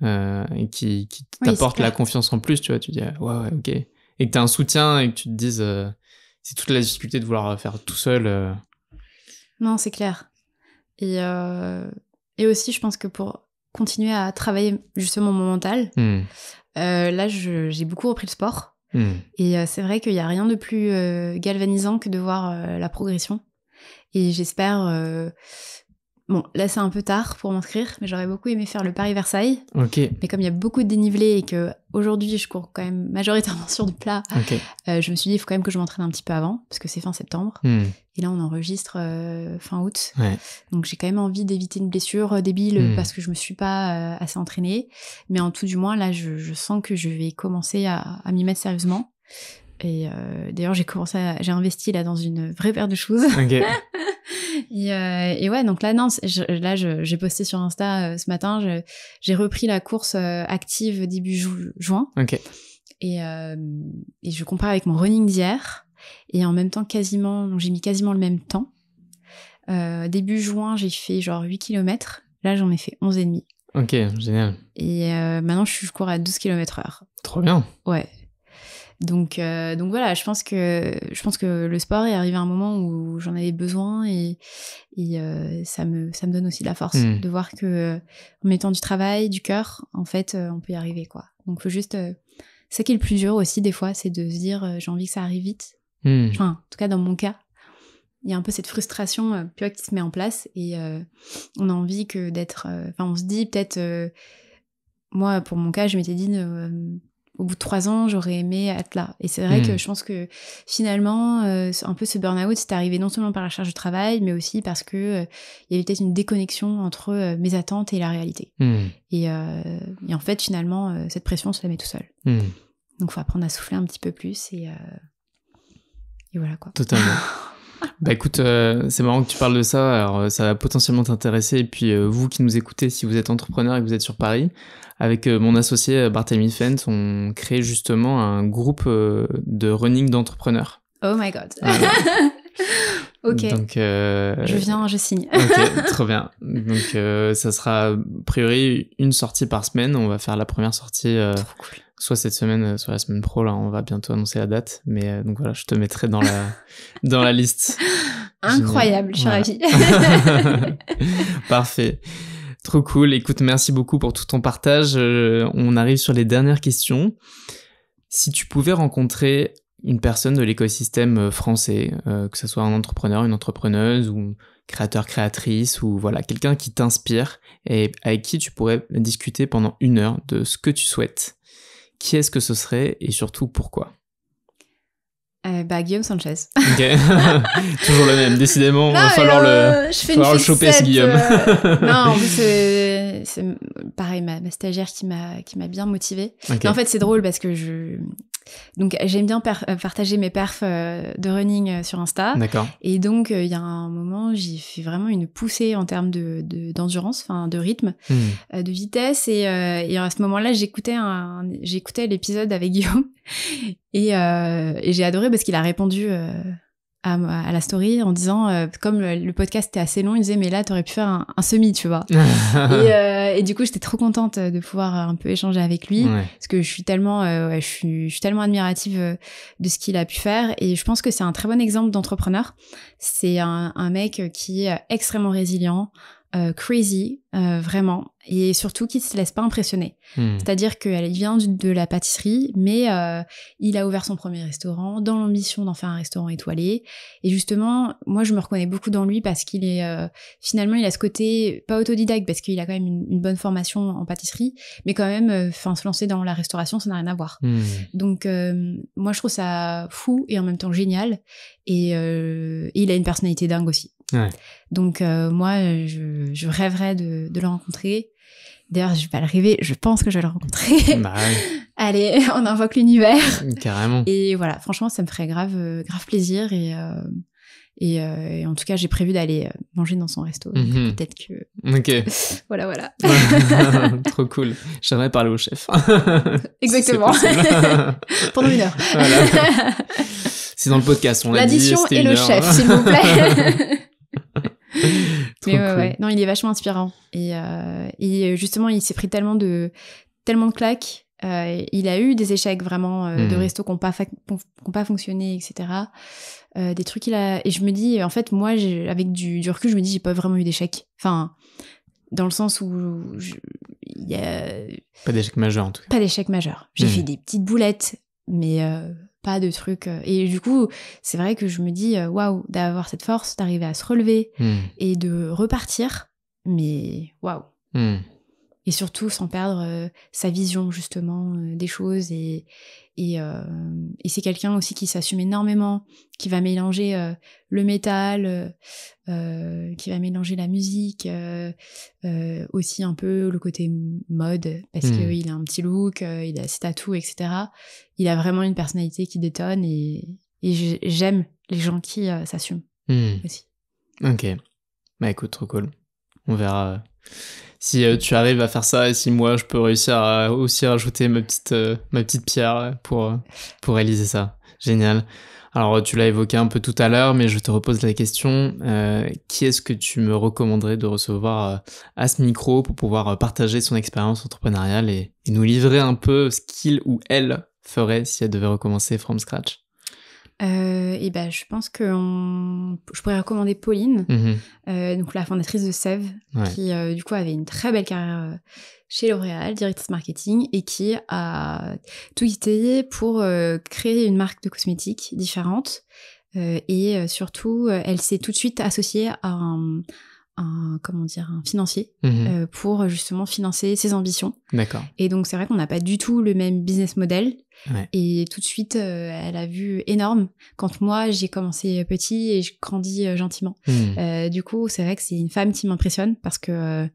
et qui t'apporte la confiance en plus, tu vois, tu dis ouais, ok, et que t'as un soutien et que tu te dises c'est toute la difficulté de vouloir faire tout seul. Non, c'est clair. Et aussi, je pense que pour continuer à travailler justement mon mental, là j'ai beaucoup repris le sport et c'est vrai qu'il y a rien de plus galvanisant que de voir la progression, et j'espère bon, là c'est un peu tard pour m'inscrire, mais j'aurais beaucoup aimé faire le Paris-Versailles. Mais comme il y a beaucoup de dénivelé et que aujourd'hui je cours quand même majoritairement sur du plat, je me suis dit il faut quand même que je m'entraîne un petit peu avant, parce que c'est fin septembre. Et là on enregistre fin août. Donc j'ai quand même envie d'éviter une blessure débile parce que je me suis pas assez entraînée. Mais en tout du moins, là je sens que je vais commencer à m'y mettre sérieusement. Et d'ailleurs j'ai investi là dans une vraie paire de shoes. Et ouais, donc là, non, j'ai posté sur Insta ce matin, j'ai repris la course active début juin. Ok. Et je compare avec mon running d'hier. Et en même temps, j'ai mis quasiment le même temps. Début juin, j'ai fait genre 8 km. Là, j'en ai fait 11,5. Ok, génial. Et maintenant, je cours à 12 km/h. Trop bien. Ouais. Donc voilà, je pense que le sport est arrivé à un moment où j'en avais besoin et ça me donne aussi de la force de voir que en mettant du travail, du cœur, en fait, on peut y arriver, quoi. Donc faut juste ça qui est le plus dur aussi des fois, c'est de se dire j'ai envie que ça arrive vite. Enfin, en tout cas dans mon cas, il y a un peu cette frustration qui se met en place et on a envie que d'être on se dit peut-être moi pour mon cas, je m'étais dit au bout de 3 ans, j'aurais aimé être là. Et c'est vrai que je pense que finalement, un peu ce burn-out, c'est arrivé non seulement par la charge de travail, mais aussi parce que il y avait peut-être une déconnexion entre mes attentes et la réalité. Et en fait, finalement, cette pression, on se la met tout seul. Donc, il faut apprendre à souffler un petit peu plus et voilà, quoi. Totalement. Bah écoute, c'est marrant que tu parles de ça. Alors, ça va potentiellement t'intéresser. Et puis, vous qui nous écoutez, si vous êtes entrepreneur et que vous êtes sur Paris, avec mon associé Barthélemy Fent, on crée justement un groupe de running d'entrepreneurs. Oh my god. Ok. Donc, je viens, je signe. Ok, trop bien. Donc, ça sera a priori une sortie par semaine. On va faire la première sortie. Trop cool. Soit cette semaine, soit la semaine pro, là, on va bientôt annoncer la date. Mais donc voilà, je te mettrai dans la liste. Incroyable, je suis ravie. Parfait. Trop cool. Écoute, merci beaucoup pour tout ton partage. On arrive sur les dernières questions. Si tu pouvais rencontrer une personne de l'écosystème français, que ce soit un entrepreneur, une entrepreneuse ou créateur, créatrice, ou voilà, quelqu'un qui t'inspire et avec qui tu pourrais discuter pendant 1 heure de ce que tu souhaites, qui est-ce que ce serait et surtout pourquoi? Guillaume Sanchez. Ok. Toujours le même, décidément. Il va falloir le choper, ce Guillaume. Non, en plus, c'est pareil, ma stagiaire qui m'a bien motivée. Okay. Mais en fait, c'est drôle parce que donc j'aime bien partager mes perfs de running sur Insta. D'accord. Et donc, il y a un moment, j'ai fait vraiment une poussée en termes d'endurance, enfin de rythme, de vitesse. Et à ce moment-là, j'écoutais l'épisode avec Guillaume. Et j'ai adoré parce qu'il a répondu à la story en disant, comme le podcast était assez long, il disait mais là t'aurais pu faire un semi, tu vois. et du coup j'étais trop contente de pouvoir un peu échanger avec lui, parce que je suis tellement admirative de ce qu'il a pu faire, et je pense que c'est un très bon exemple d'entrepreneur. C'est un mec qui est extrêmement résilient, crazy, vraiment, et surtout qui se laisse pas impressionner. C'est-à-dire qu'elle vient de la pâtisserie, mais il a ouvert son premier restaurant dans l'ambition d'en faire un restaurant étoilé. Et justement, moi je me reconnais beaucoup dans lui parce qu'il est finalement il a ce côté pas autodidacte, parce qu'il a quand même une bonne formation en pâtisserie, mais quand même se lancer dans la restauration, ça n'a rien à voir. Donc moi je trouve ça fou et en même temps génial, et il a une personnalité dingue aussi. Ouais. Donc moi je rêverais de le rencontrer. D'ailleurs je vais pas le rêver, je pense que je vais le rencontrer. Bah ouais. Allez, on invoque l'univers. Carrément. Et voilà, franchement ça me ferait grave plaisir, et en tout cas j'ai prévu d'aller manger dans son resto. Donc peut-être que ok. voilà. Trop cool. J'aimerais parler au chef. Exactement. Pendant 1 heure. Voilà. C'est dans le podcast, on l'a dit. L'addition et le chef, s'il vous plaît. Mais ouais. Non, il est vachement inspirant. Et justement, il s'est pris tellement de claques. Il a eu des échecs vraiment de restos qui n'ont pas fonctionné, etc. Des trucs qu'il a... Et je me dis, en fait, moi, avec du recul, je me dis, j'ai pas vraiment eu d'échecs. Enfin, dans le sens où il y a... Pas d'échec majeur, en tout cas. Pas d'échec majeur. J'ai fait des petites boulettes, mais... pas de trucs. Et du coup, c'est vrai que je me dis, waouh, d'avoir cette force, d'arriver à se relever et de repartir, mais waouh. Et surtout, sans perdre sa vision, justement, des choses. Et c'est quelqu'un aussi qui s'assume énormément, qui va mélanger le métal, qui va mélanger la musique, aussi un peu le côté mode, parce qu'il a un petit look, il a ses tatous, etc. Il a vraiment une personnalité qui détonne, et j'aime les gens qui s'assument aussi. Ok. Bah écoute, trop cool. On verra si tu arrives à faire ça et si moi je peux réussir à aussi rajouter ma petite pierre pour réaliser ça. Génial. Alors tu l'as évoqué un peu tout à l'heure, mais je te repose la question. Qui est-ce que tu me recommanderais de recevoir à ce micro pour pouvoir partager son expérience entrepreneuriale et nous livrer un peu ce qu'il ou elle ferait si elle devait recommencer from scratch? Et ben, je pense que je pourrais recommander Pauline, donc la fondatrice de Sève, qui du coup avait une très belle carrière chez L'Oréal, directrice marketing, et qui a tout quitté pour créer une marque de cosmétiques différente. Et surtout, elle s'est tout de suite associée à un financier pour justement financer ses ambitions. D'accord. Et donc c'est vrai qu'on n'a pas du tout le même business model. Ouais. Et tout de suite, elle a vu énorme quand moi j'ai commencé petit et je grandis gentiment. Du coup, c'est vrai que c'est une femme qui m'impressionne parce que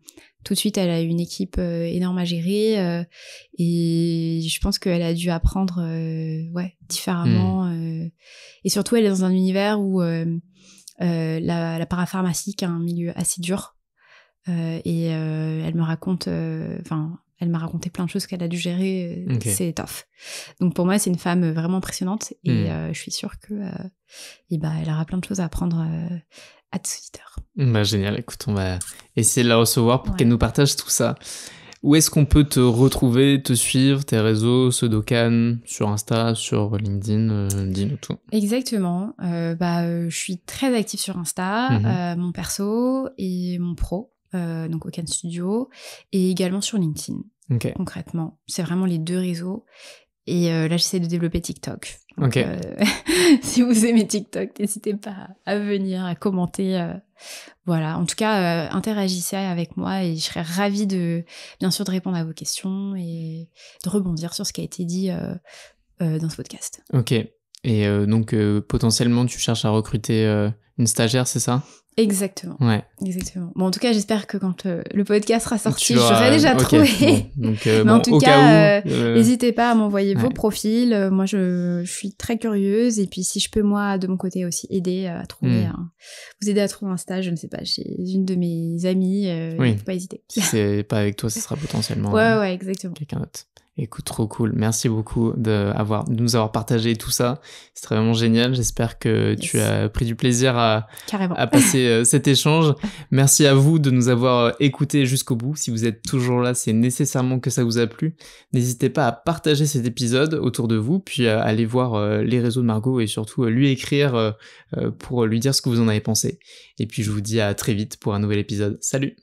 tout de suite elle a une équipe énorme à gérer et je pense qu'elle a dû apprendre différemment. Et surtout, elle est dans un univers où la parapharmacie, qui est un milieu assez dur, et elle me raconte, elle m'a raconté plein de choses qu'elle a dû gérer, c'est tough. Donc pour moi, c'est une femme vraiment impressionnante et je suis sûre que elle aura plein de choses à apprendre à tes auditeurs. Bah, génial, écoute, on va essayer de la recevoir pour qu'elle nous partage tout ça. Où est-ce qu'on peut te retrouver, te suivre, tes réseaux, ceux d'Okan, sur Insta, sur LinkedIn, dis-nous tout. Exactement. Je suis très active sur Insta, mon perso et mon pro, donc Okan Studio, et également sur LinkedIn. Concrètement, c'est vraiment les 2 réseaux. Et là, j'essaie de développer TikTok. Donc, si vous aimez TikTok, n'hésitez pas à venir, à commenter. Voilà. En tout cas, interagissez avec moi et je serais ravie bien sûr, de répondre à vos questions et de rebondir sur ce qui a été dit dans ce podcast. Ok. Et donc, potentiellement, tu cherches à recruter une stagiaire, c'est ça ? Exactement. Ouais. Exactement. Bon, en tout cas, j'espère que quand le podcast sera sorti, j'aurai déjà trouvé. Bon. Donc, mais en tout cas, n'hésitez pas à m'envoyer vos profils. Moi, je suis très curieuse. Et puis, si je peux, moi, de mon côté aussi, aider à trouver vous aider à trouver un stage, je ne sais pas, chez une de mes amies, il ne faut pas hésiter. Si c'est pas avec toi, ce sera potentiellement ouais, exactement. Quelqu'un d'autre. Écoute, trop cool. Merci beaucoup de nous avoir partagé tout ça. C'est vraiment génial. J'espère que tu as pris du plaisir à passer cet échange. Merci à vous de nous avoir écoutés jusqu'au bout. Si vous êtes toujours là, c'est nécessairement que ça vous a plu. N'hésitez pas à partager cet épisode autour de vous, puis à aller voir les réseaux de Margot et surtout lui écrire pour lui dire ce que vous en avez pensé. Et puis je vous dis à très vite pour un nouvel épisode. Salut!